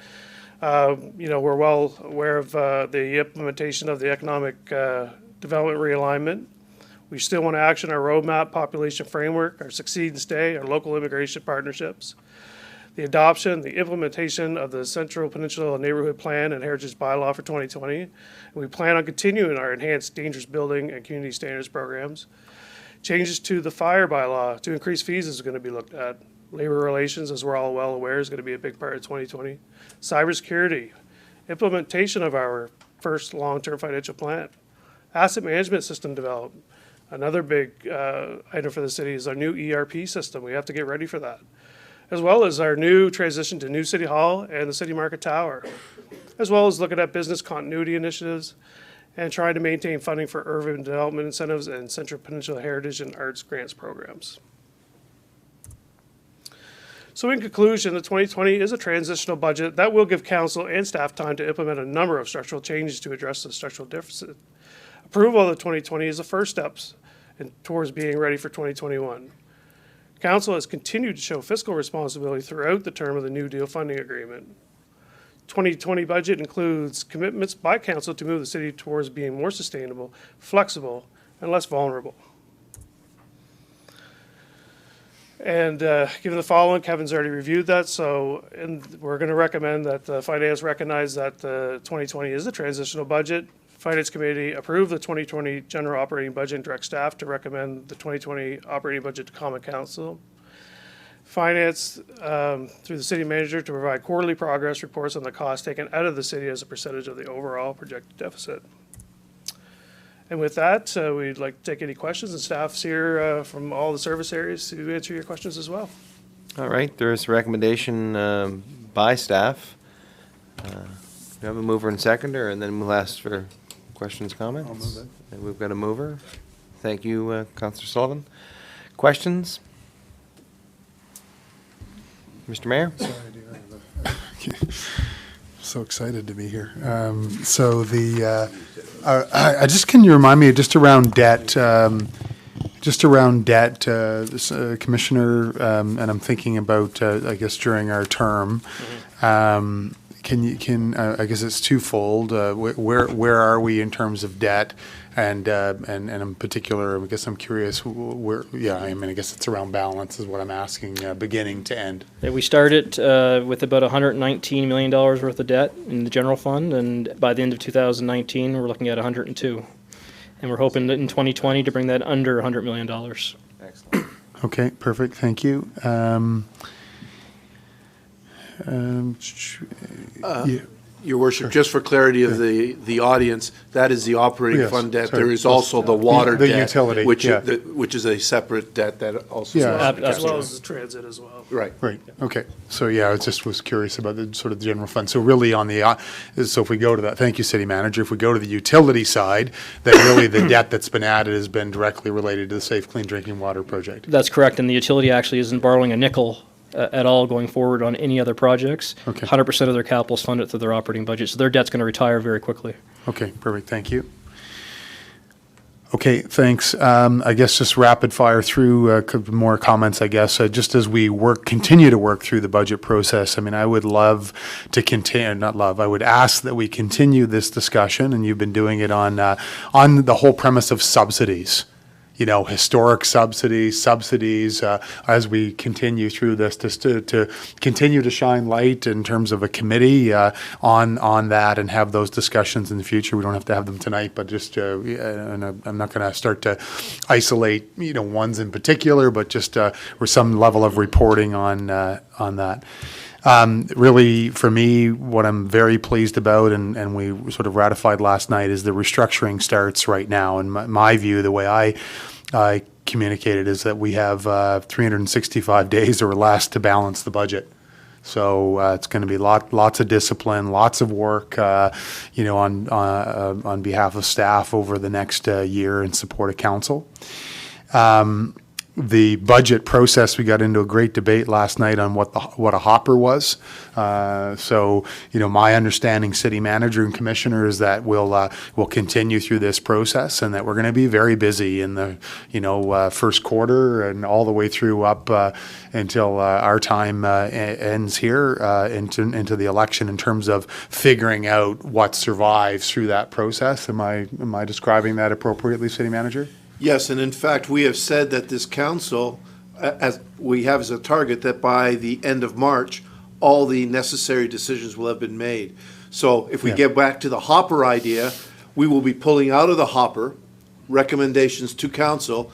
we're well aware of the implementation of the economic development realignment. We still want to action our roadmap, population framework, our succeed and stay, our local immigration partnerships. The adoption, the implementation of the Central Peninsula Neighborhood Plan and Heritage Bylaw for 2020. And we plan on continuing our enhanced dangerous building and community standards programs. Changes to the fire bylaw to increase fees is going to be looked at. Labor relations, as we're all well aware, is going to be a big part of 2020. Cybersecurity, implementation of our first long-term financial plan. Asset management system development. Another big item for the city is our new ERP system. We have to get ready for that, as well as our new transition to new City Hall and the City Market Tower, as well as looking at business continuity initiatives and trying to maintain funding for urban development incentives and Central Peninsula Heritage and Arts Grants programs. So in conclusion, the 2020 is a transitional budget that will give council and staff time to implement a number of structural changes to address the structural deficit. Approval of the 2020 is the first steps towards being ready for 2021. Council has continued to show fiscal responsibility throughout the term of the New Deal funding agreement. 2020 budget includes commitments by council to move the city towards being more sustainable, flexible, and less vulnerable. And given the following, Kevin's already reviewed that, we're going to recommend that the finance recognize that the 2020 is a transitional budget. Finance Committee approve the 2020 general operating budget and direct staff to recommend the 2020 operating budget to Common Council. Finance through the city manager to provide quarterly progress reports on the costs taken out of the city as a percentage of the overall projected deficit. And with that, we'd like to take any questions, and staff's here from all the service areas to answer your questions as well.
All right, there's a recommendation by staff. Do you have a mover and seconder, and then we'll ask for questions, comments?
I'll move it.
And we've got a mover. Thank you, Councillor Sullivan. Questions? Mr. Mayor?
Sorry, so excited to be here. Can you remind me just around debt, Commissioner, and I'm thinking about, I guess, during our term, I guess it's twofold. Where are we in terms of debt? And in particular, I guess I'm curious where, I guess it's around balance is what I'm asking, beginning to end.
Yeah, we started with about $119 million worth of debt in the general fund, and by the end of 2019, we're looking at 102. And we're hoping that in 2020 to bring that under $100 million.
Excellent.
Okay, perfect, thank you.
Your worship, just for clarity of the audience, that is the operating
Yes,
fund debt.
sorry.
There is also the water
The
debt.
utility,
Which,
yeah.
which is a separate debt that also.
Yeah.
As well as the transit as well.
Right.
Right, okay. So, I just was curious about the sort of the general fund. So really on the, so if we go to that, thank you, City Manager, if we go to the utility side, then really the debt that's been added has been directly related to the Safe Clean Drinking Water project.
That's correct, and the utility actually isn't borrowing a nickel at all going forward on any other projects.
Okay.
100% of their capital is funded through their operating budget, so their debt's going to retire very quickly.
Okay, perfect, thank you. Okay, thanks. I guess just rapid fire through more comments, I guess. Just as we continue to work through the budget process, I mean, I would love to continue, not love, I would ask that we continue this discussion, and you've been doing it on the whole premise of subsidies. You know, historic subsidies, as we continue through this, just to continue to shine light in terms of a committee on that and have those discussions in the future. We don't have to have them tonight, but just, and I'm not going to start to isolate, you know, ones in particular, but just with some level of reporting on that. Really, for me, what I'm very pleased about, and we sort of ratified last night, is the restructuring starts right now. And my view, the way I communicated, is that we have 365 days or less to balance the budget. So it's going to be lots of discipline, lots of work, you know, on behalf of staff over the next year in support of council. The budget process, we got into a great debate last night on what a hopper was. So, you know, my understanding, city manager and commissioner, is that we'll continue through this process, and that we're going to be very busy in the, you know, first quarter and all the way through up until our time ends here into the election, in terms of figuring out what survives through that process. Am I describing that appropriately, city manager?
Yes, and in fact, we have said that this council, as we have as a target, that by the end of March, all the necessary decisions will have been made. So if we get back to the hopper idea, we will be pulling out of the hopper recommendations to council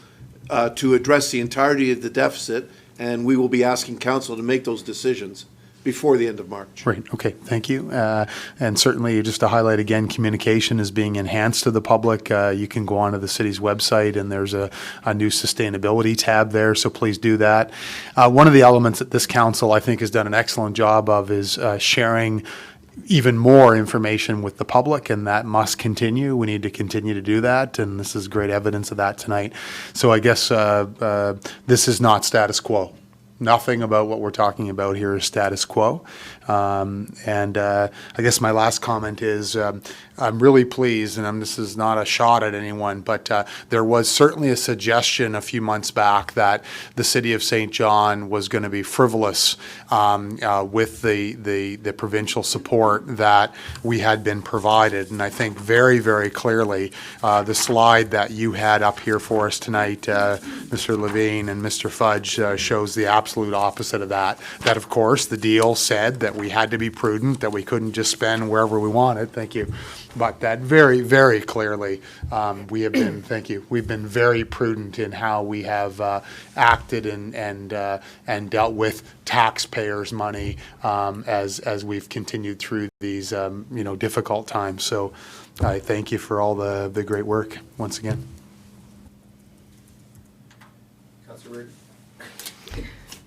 to address the entirety of the deficit, and we will be asking council to make those decisions before the end of March.
Right, okay, thank you. And certainly, just to highlight again, communication is being enhanced to the public. You can go onto the city's website, and there's a new sustainability tab there, so please do that. One of the elements that this council, I think, has done an excellent job of is sharing even more information with the public, and that must continue. We need to continue to do that, and this is great evidence of that tonight. So I guess this is not status quo. Nothing about what we're talking about here is status quo. And I guess my last comment is I'm really pleased, and this is not a shot at anyone, but there was certainly a suggestion a few months back that the city of Saint John was going to be frivolous with the provincial support that we had been provided. And I think very, very clearly the slide that you had up here for us tonight, Mr. Levine and Mr. Fudge, shows the absolute opposite of that. That, of course, the deal said that we had to be prudent, that we couldn't just spend wherever we wanted. Thank you. But that very, very clearly, we have been, thank you, we've been very prudent in how we have acted and dealt with taxpayers' money as we've continued through these, you know, difficult times. So I thank you for all the great work once again.
Councilor Reid?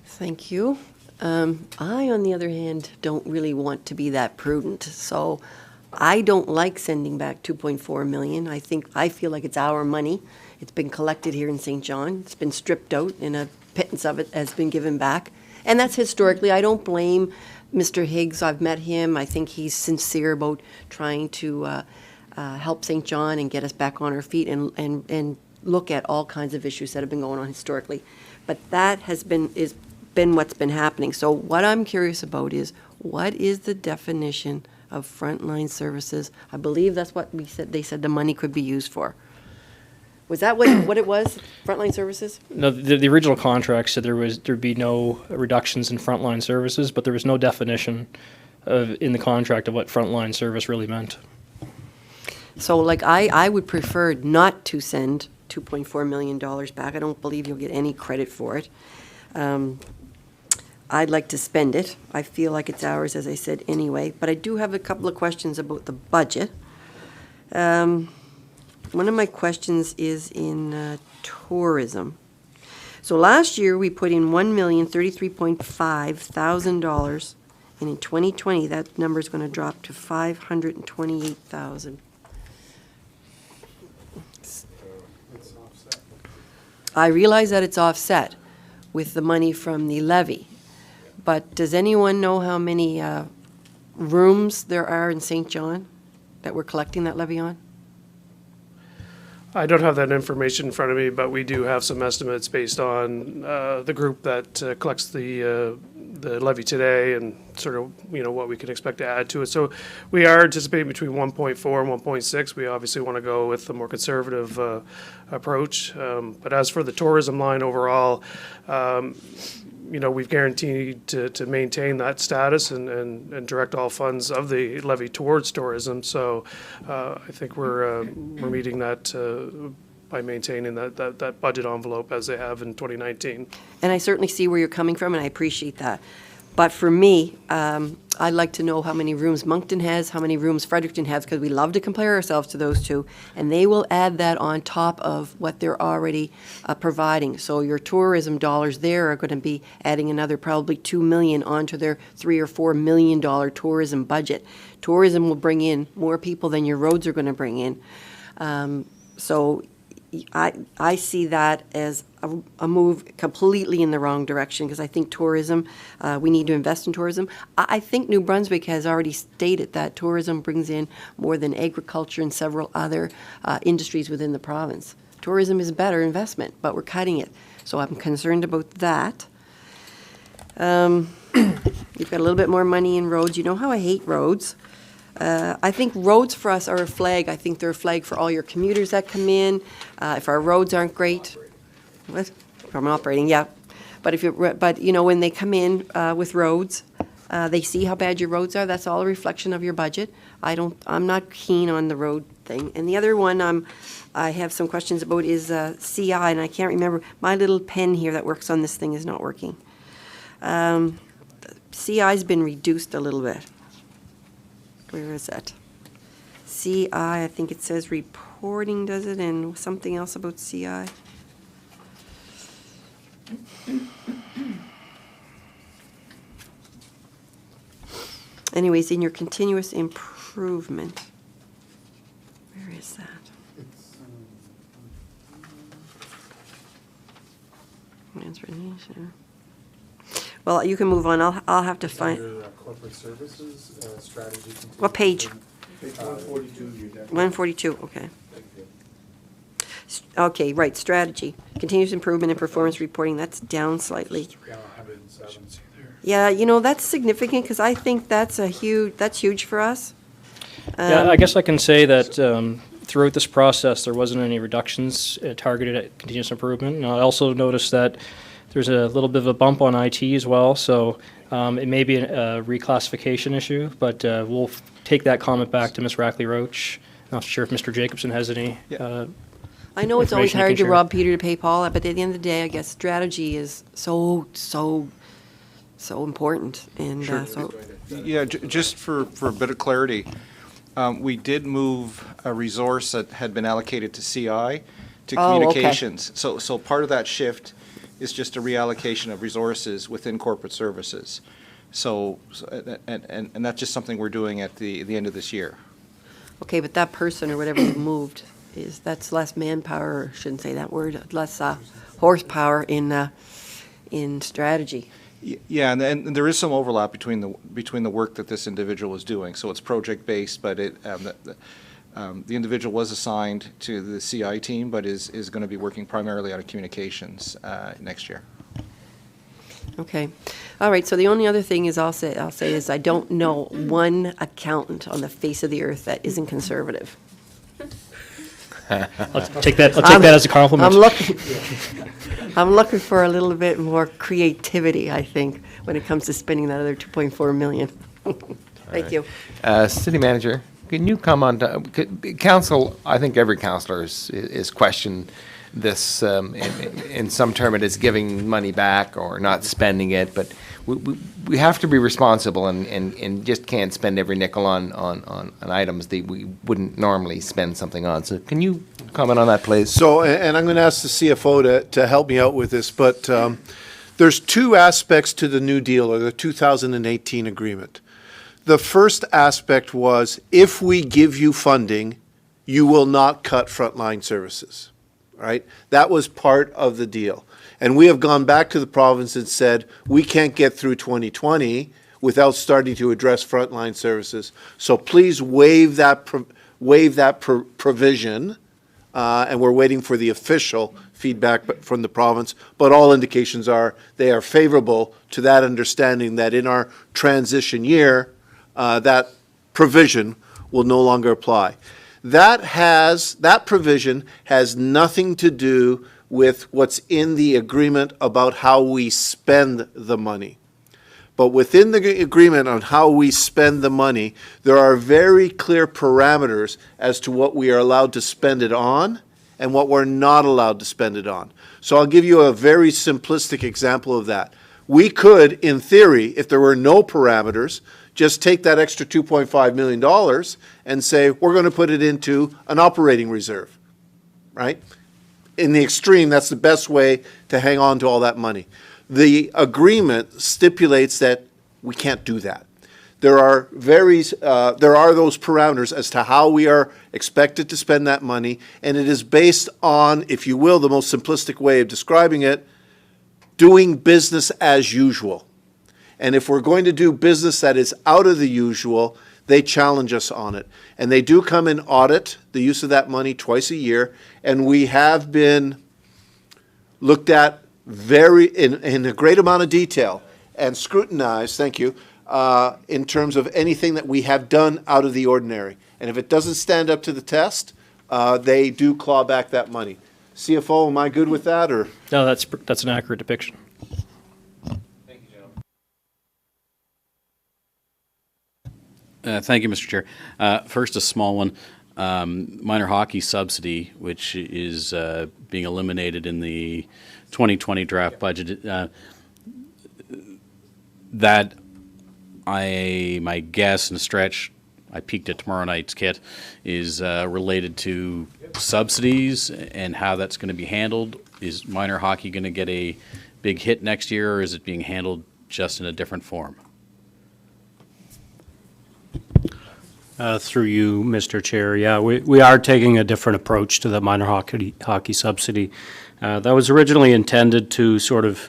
Thank you. I, on the other hand, don't really want to be that prudent, so I don't like sending back 2.4 million. I feel like it's our money. It's been collected here in St. John. It's been stripped out, and a pittance of it has been given back. And that's historically. I don't blame Mr. Higgs. I've met him. I think he's sincere about trying to help St. John and get us back on our feet and look at all kinds of issues that have been going on historically. But that has been what's been happening. So what I'm curious about is, what is the definition of frontline services? I believe that's what we said. They said the money could be used for. Was that what it was? Frontline services?
No, the original contract said there'd be no reductions in frontline services, but there was no definition in the contract of what frontline service really meant.
So, like, I would prefer not to send $2.4 million back. I don't believe you'll get any credit for it. I'd like to spend it. I feel like it's ours, as I said, anyway. But I do have a couple of questions about the budget. One of my questions is in tourism. So last year, we put in $1,033,500, and in 2020, that number is going to drop to $528,000. I realize that it's offset with the money from the levy, But does anyone know how many rooms there are in Saint John that we're collecting that levy on?
I don't have that information in front of me, but we do have some estimates based on the group that collects the levy today and sort of, what we can expect to add to it. So we are anticipating between 1.4 and 1.6. We obviously want to go with a more conservative approach. But as for the tourism line overall, we've guaranteed to maintain that status and direct all funds of the levy towards tourism. So I think we're meeting that by maintaining that budget envelope as they have in 2019.
And I certainly see where you're coming from, and I appreciate that. But for me, I'd like to know how many rooms Moncton has, how many rooms Fredericton has, because we love to compare ourselves to those two, and they will add that on top of what they're already providing. So your tourism dollars there are going to be adding another probably $2 million onto their $3 or $4 million tourism budget. Tourism will bring in more people than your roads are going to bring in. So I see that as a move completely in the wrong direction, because I think tourism, we need to invest in tourism. I think New Brunswick has already stated that tourism brings in more than agriculture and several other industries within the province. Tourism is a better investment, but we're cutting it. So I'm concerned about that. You've got a little bit more money in roads. You know how I hate roads. I think roads for us are a flag. I think they're a flag for all your commuters that come in. If our roads aren't great, what? From operating, yeah. But when they come in with roads, they see how bad your roads are. That's all a reflection of your budget. I'm not keen on the road thing. And the other one I have some questions about is CI, and I can't remember. My little pen here that works on this thing is not working. CI's been reduced a little bit. Where is that? CI, I think it says reporting, does it, and something else about CI? Anyways, in your continuous improvement, where is that? Transportation. Well, you can move on. I'll have to find.
Under corporate services, strategy.
What page?
Page 142.
142, okay. Okay, right, strategy. Continuous improvement and performance reporting, that's down slightly. Yeah, that's significant, because I think that's huge for us.
Yeah, I guess I can say that throughout this process, there wasn't any reductions targeted at continuous improvement. And I also noticed that there's a little bit of a bump on IT as well, so it may be a reclassification issue, but we'll take that comment back to Ms. Rackley-Roach. Not sure if Mr. Jacobson has any.
I know it's always
information you
hard
can
to
share.
rob Peter to pay Paul, but at the end of the day, I guess strategy is so important. And
Yeah, just for a bit of clarity, we did move a resource that had been allocated to CI to communications. So part of that shift is just a reallocation of resources within corporate services. So and that's just something we're doing at the end of this year.
okay, but that person or whatever you moved, that's less manpower, or shouldn't say that word, less horsepower in strategy.
Yeah, and there is some overlap between the work that this individual is doing. So it's project-based, but the individual was assigned to the CI team, but is going to be working primarily out of communications next year.
Okay. All right, so the only other thing is I'll say is I don't know one accountant on the face of the earth that isn't conservative.
I'll take that as a compliment.
I'm looking for a little bit more creativity, I think, when it comes to spending that other $2.4 million. Thank you.
City Manager, can you comment on, council, I think every councillor is questioned this, in some term it is giving money back or not spending it, but we have to be responsible and just can't spend every nickel on items that we wouldn't normally spend something on. So can you comment on that, please?
So, and I'm going to ask the CFO to help me out with this, but there's two aspects to the New Deal, or the 2018 agreement. The first aspect was, if we give you funding, you will not cut frontline services. all right? That was part of the deal. And we have gone back to the province and said, we can't get through 2020 without starting to address frontline services. So please waive that provision, and we're waiting for the official feedback from the province. But all indications are they are favorable to that understanding that in our transition year, that provision will no longer apply. That provision has nothing to do with what's in the agreement about how we spend the money. But within the agreement on how we spend the money, there are very clear parameters as to what we are allowed to spend it on and what we're not allowed to spend it on. So I'll give you a very simplistic example of that. We could, in theory, if there were no parameters, just take that extra $2.5 million and say, we're going to put it into an operating reserve, right? In the extreme, that's the best way to hang on to all that money. The agreement stipulates that we can't do that. There are those parameters as to how we are expected to spend that money, and it is based on, if you will, the most simplistic way of describing it, doing business as usual. And if we're going to do business that is out of the usual, they challenge us on it. And they do come and audit the use of that money twice a year, and we have been looked at in a great amount of detail and scrutinized, thank you, in terms of anything that we have done out of the ordinary. And if it doesn't stand up to the test, they do claw back that money. CFO, am I good with that, or?
No, that's an accurate depiction.
Thank you, Mr. Chair. First, a small one. Minor hockey subsidy, which is being eliminated in the 2020 draft budget. That my guess and stretch, I peeked at tomorrow night's kit, is related to subsidies and how that's going to be handled. Is minor hockey going to get a big hit next year, or is it being handled just in a different form?
Through you, Mr. Chair, yeah, we are taking a different approach to the minor hockey subsidy. That was originally intended to sort of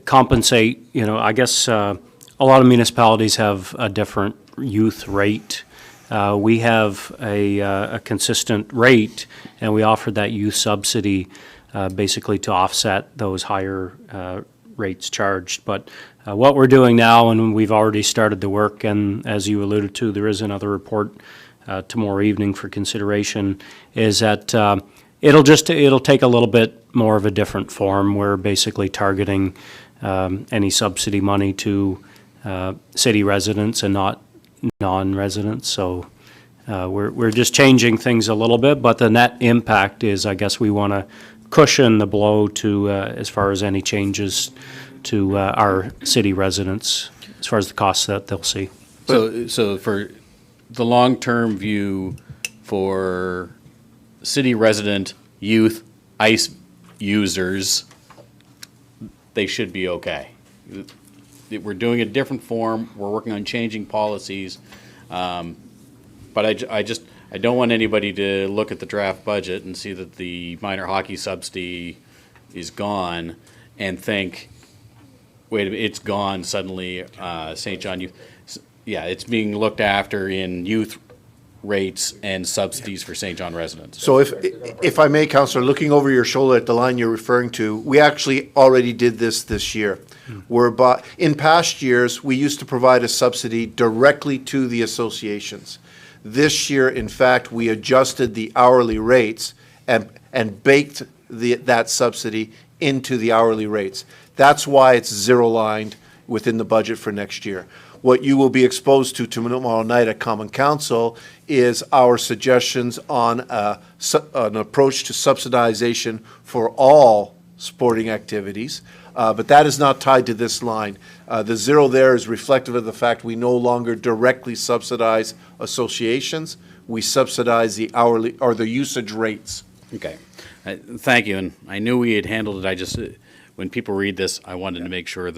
compensate, I guess a lot of municipalities have a different youth rate. We have a consistent rate, and we offered that youth subsidy basically to offset those higher rates charged. But what we're doing now, and we've already started the work, and as you alluded to, there is another report tomorrow evening for consideration, is that it'll take a little bit more of a different form. We're basically targeting any subsidy money to city residents and not non-residents. So we're just changing things a little bit, but the net impact is, I guess we want to cushion the blow to as far as any changes to our city residents, as far as the costs that they'll see.
So for the long-term view for city resident youth ICE users, they should be okay. We're doing a different form. We're working on changing policies. But I don't want anybody to look at the draft budget and see that the minor hockey subsidy is gone and think, wait a minute, it's gone suddenly, St. John Youth. Yeah, it's being looked after in youth rates and subsidies for St. John residents.
So if I may, Councillor, looking over your shoulder at the line you're referring to, we actually already did this year. In past years, we used to provide a subsidy directly to the associations. This year, in fact, we adjusted the hourly rates and baked that subsidy into the hourly rates. That's why it's zero-lined within the budget for next year. What you will be exposed to tomorrow night at Common Council is our suggestions on an approach to subsidization for all sporting activities, but that is not tied to this line. The zero there is reflective of the fact we no longer directly subsidize associations. We subsidize the hourly or the usage rates.
Okay. Thank you. And I knew we had handled it. When people read this, I wanted to make sure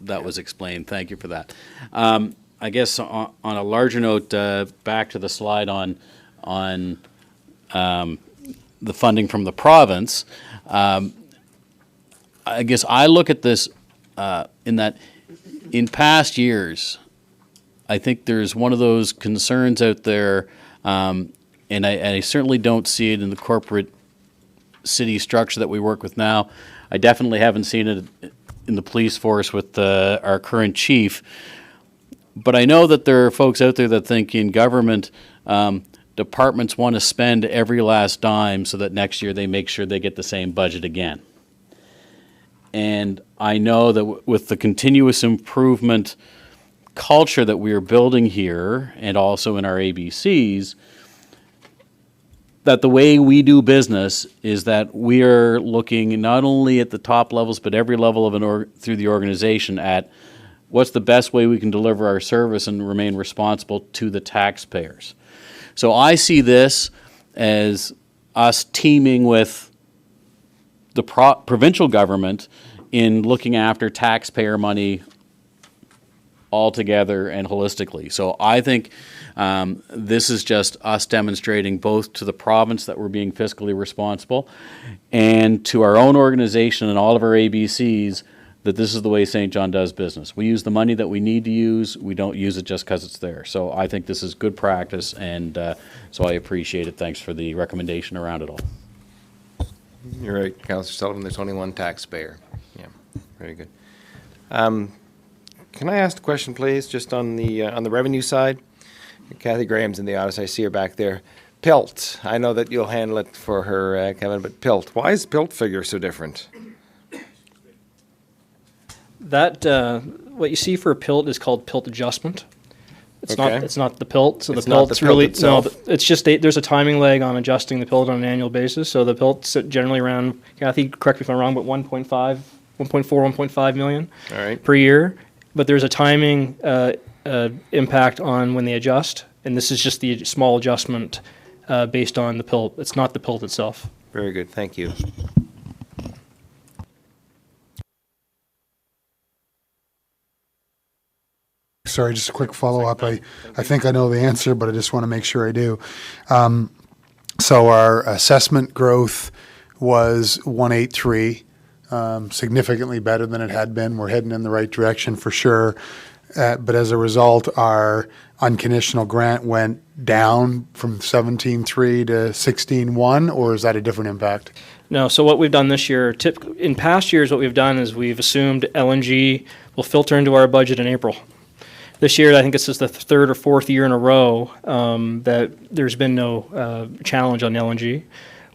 that was explained. Thank you for that. I guess on a larger note, back to the slide on the funding from the province. I guess I look at this in that in past years, I think there's one of those concerns out there, and I certainly don't see it in the corporate city structure that we work with now. I definitely haven't seen it in the police force with our current chief. But I know that there are folks out there that think in government, departments want to spend every last dime so that next year they make sure they get the same budget again. And I know that with the continuous improvement culture that we are building here and also in our ABCs, that the way we do business is that we are looking not only at the top levels, but every level of through the organization at what's the best way we can deliver our service and remain responsible to the taxpayers. So I see this as us teaming with the provincial government in looking after taxpayer money altogether and holistically. So I think this is just us demonstrating both to the province that we're being fiscally responsible and to our own organization and all of our ABCs that this is the way St. John does business. We use the money that we need to use. We don't use it just because it's there. So I think this is good practice, and so I appreciate it. Thanks for the recommendation around it all.
You're right, Councillor Sullivan, there's only one taxpayer. Yeah, very good. Can I ask a question, please, just on the revenue side? Kathy Graham's in the audience, I see her back there. PILT, I know that you'll handle it for her, Kevin, but PILT, why is PILT figure so different?
That, what you see for a PILT is called PILT adjustment. It's
Okay.
not the PILT, so
It's
the
not the
PILT's
PILT
really,
itself.
it's just, there's a timing lag on adjusting the PILT on an annual basis, so the PILT's generally around, Kathy, correct me if I'm wrong, but 1.4, 1.5 million
All right.
per year, but there's a timing impact on when they adjust, and this is just the small adjustment based on the PILT. It's not the PILT itself.
Very good, thank you.
Sorry, just a quick follow-up. I think I know the answer, but I just want to make sure I do. So our assessment growth was 183, significantly better than it had been. We're heading in the right direction for sure. But as a result, our unconditional grant went down from 17.3 to 16.1, or is that a different impact?
No, so what we've done this year, in past years, what we've done is we've assumed LNG will filter into our budget in April. This year, I think this is the third or fourth year in a row that there's been no challenge on LNG.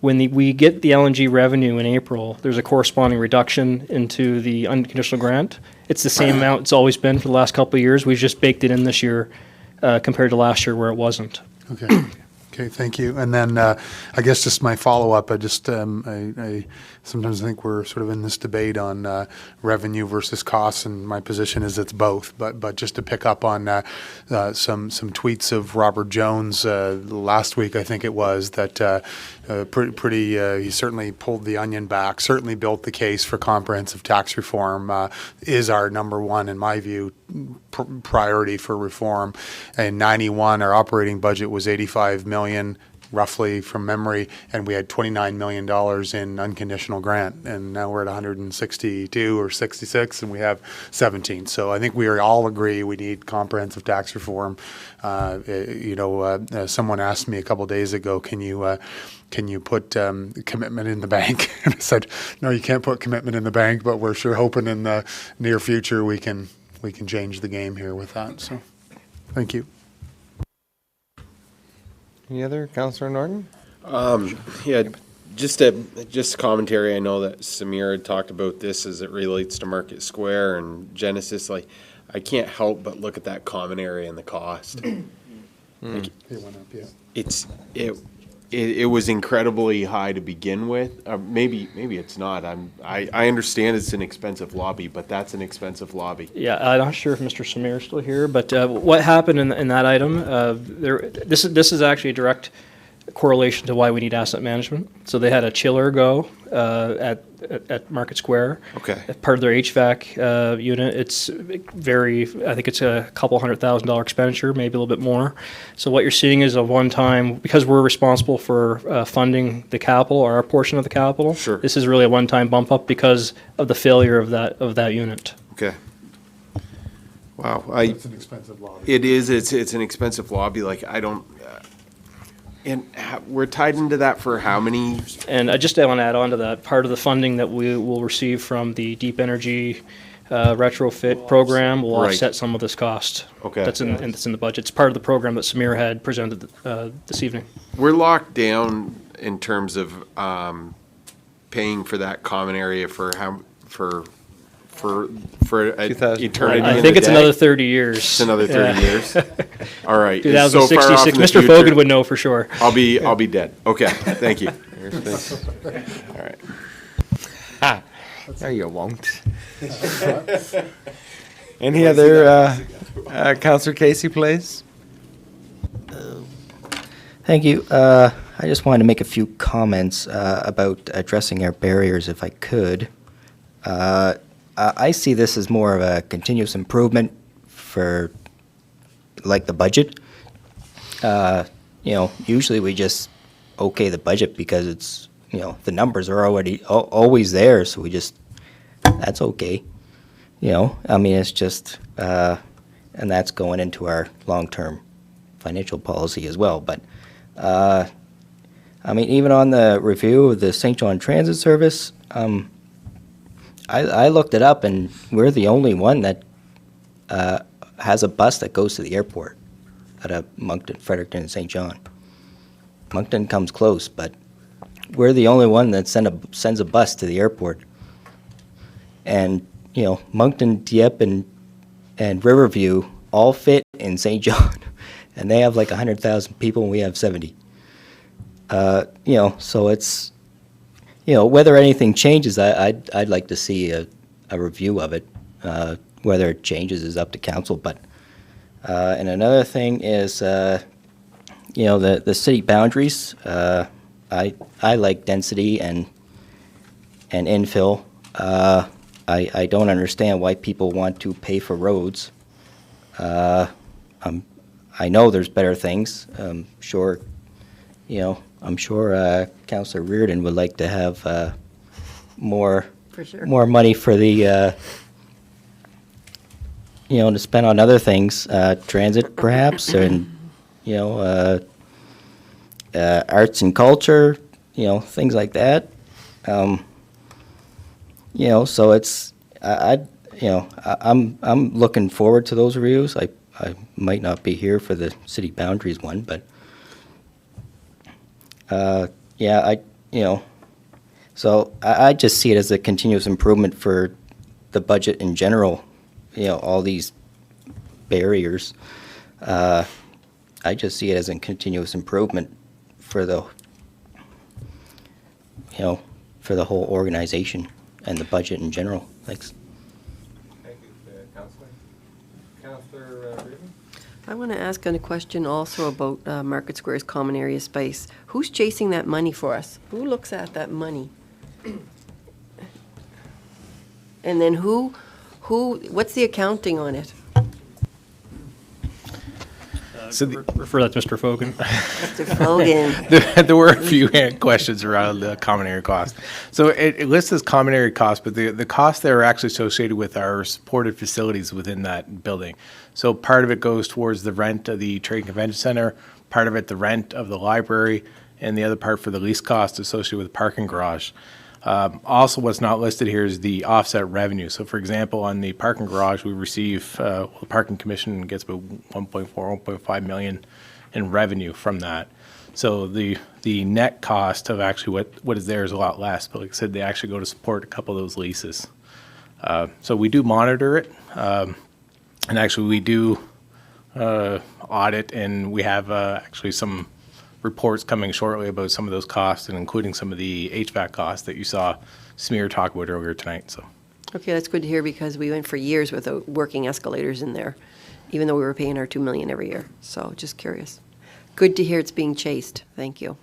When we get the LNG revenue in April, there's a corresponding reduction into the unconditional grant. It's the same amount it's always been for the last couple of years. We've just baked it in this year compared to last year where it wasn't.
Okay. Okay, thank you. And then I guess just my follow-up, I sometimes think we're sort of in this debate on revenue versus costs, and my position is it's both. But just to pick up on some tweets of Robert Jones last week, I think it was, that he certainly pulled the onion back, certainly built the case for comprehensive tax reform, is our number one, in my view, priority for reform. In 91, our operating budget was 85 million, roughly from memory, and we had $29 million in unconditional grant, and now we're at 162 or 66, and we have 17. So I think we all agree we need comprehensive tax reform. Someone asked me a couple days ago, can you put commitment in the bank? And I said, no, you can't put commitment in the bank, but we're sure hoping in the near future we can change the game here with that. So, thank you.
Any other, Councillor Norton?
Yeah, just commentary. I know that Samir had talked about this as it relates to Market Square and Genesis. Like, I can't help but look at that common area and the cost.
It went up, yeah.
It was incredibly high to begin with. Maybe it's not. I understand it's an expensive lobby, but that's an expensive lobby.
Yeah, I'm not sure if Mr. Samir is still here, but what happened in that item, this is actually a direct correlation to why we need asset management. So they had a chiller go at Market Square.
Okay.
Part of their HVAC unit. It's I think it's a couple $100,000 expenditure, maybe a little bit more. So what you're seeing is a one-time, because we're responsible for funding the capital, or our portion of the capital.
Sure.
This is really a one-time bump up because of the failure of that unit.
Okay. Wow.
It's an expensive lobby.
It is, it's an expensive lobby, like, I don't, we're tied into that for how many?
And I just want to add on to that, part of the funding that we will receive from the Deep Energy retrofit program will
Right.
offset some of this cost.
Okay.
That's in the budget. It's part of the program that Samir had presented this evening.
We're locked down in terms of paying for that common area for eternity.
I
in
think
the
it's
day?
another 30 years.
It's another 30 years? All right. It's so far off
2066.
in the
Mr.
future.
Fogan would know for sure.
I'll be dead. Okay, thank you. All right.
No, you won't. Any other, Counselor Casey, please?
Thank you. I just wanted to make a few comments about addressing our barriers, if I could. I see this as more of a continuous improvement for, like, the budget. Usually we just okay the budget because it's, the numbers are already always there, so that's okay. It's just, and that's going into our long-term financial policy as well. But, even on the review of the Saint John Transit Service, I looked it up, and we're the only one that has a bus that goes to the airport out of Moncton, Fredericton, and Saint John. Moncton comes close, but we're the only one that sends a bus to the airport. And, Moncton, Dieppe, and Riverview all fit in Saint John, and they have like 100,000 people, and we have 70. So it's, whether anything changes, I'd like to see a review of it. Whether it changes is up to council. But and another thing is, the city boundaries. I like density and infill. I don't understand why people want to pay for roads. I know there's better things. I'm sure Councillor Reardon would like to have more
For sure.
more money for the to spend on other things, transit perhaps, and arts and culture, things like that. So it's I'm looking forward to those reviews. I might not be here for the city boundaries one, but so I just see it as a continuous improvement for the budget in general. All these barriers. I just see it as a continuous improvement for the whole organization and the budget in general. Thanks.
Thank you, Councillor. Councillor Reardon?
I want to ask a question also about Market Square's common area space. Who's chasing that money for us? Who looks at that money? And then what's the accounting on it?
Refer that to Mr. Fogan.
Mr. Fogan.
There were a few questions around the common area cost. So it lists as common area cost, but the costs that are actually associated with our supported facilities within that building. So part of it goes towards the rent of the Trade and Convention Center, part of it the rent of the library, and the other part for the lease cost associated with the parking garage. Also, what's not listed here is the offset revenue. So, for example, on the parking garage, we receive, the Parking Commission gets about 1.5 million in revenue from that. So the net cost of actually what is there is a lot less. But like I said, they actually go to support a couple of those leases. So we do monitor it, and actually we do audit, and we have actually some reports coming shortly about some of those costs, and including some of the HVAC costs that you saw Samir talk about earlier tonight. So,
Okay, that's good to hear because we went for years without working escalators in there, even though we were paying our $2 million every year. So just curious. Good to hear it's being chased. Thank you.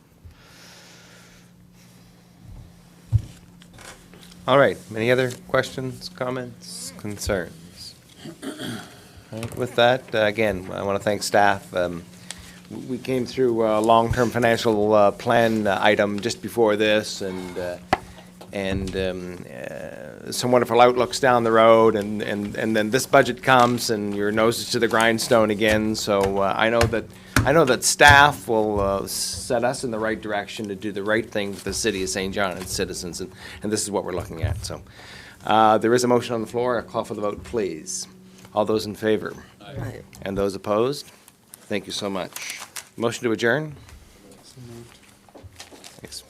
All right, any other questions, comments, concerns? All right, with that, again, I want to thank staff. We came through a long-term financial plan item just before this, and some wonderful outlooks down the road, and then this budget comes, and your nose is to the grindstone again. So I know that staff will set us in the right direction to do the right thing for the city of Saint John and its citizens, and this is what we're looking at. So there is a motion on the floor. A call for the vote, please. All those in favor?
Aye.
And those opposed? Thank you so much. Motion to adjourn? Thanks.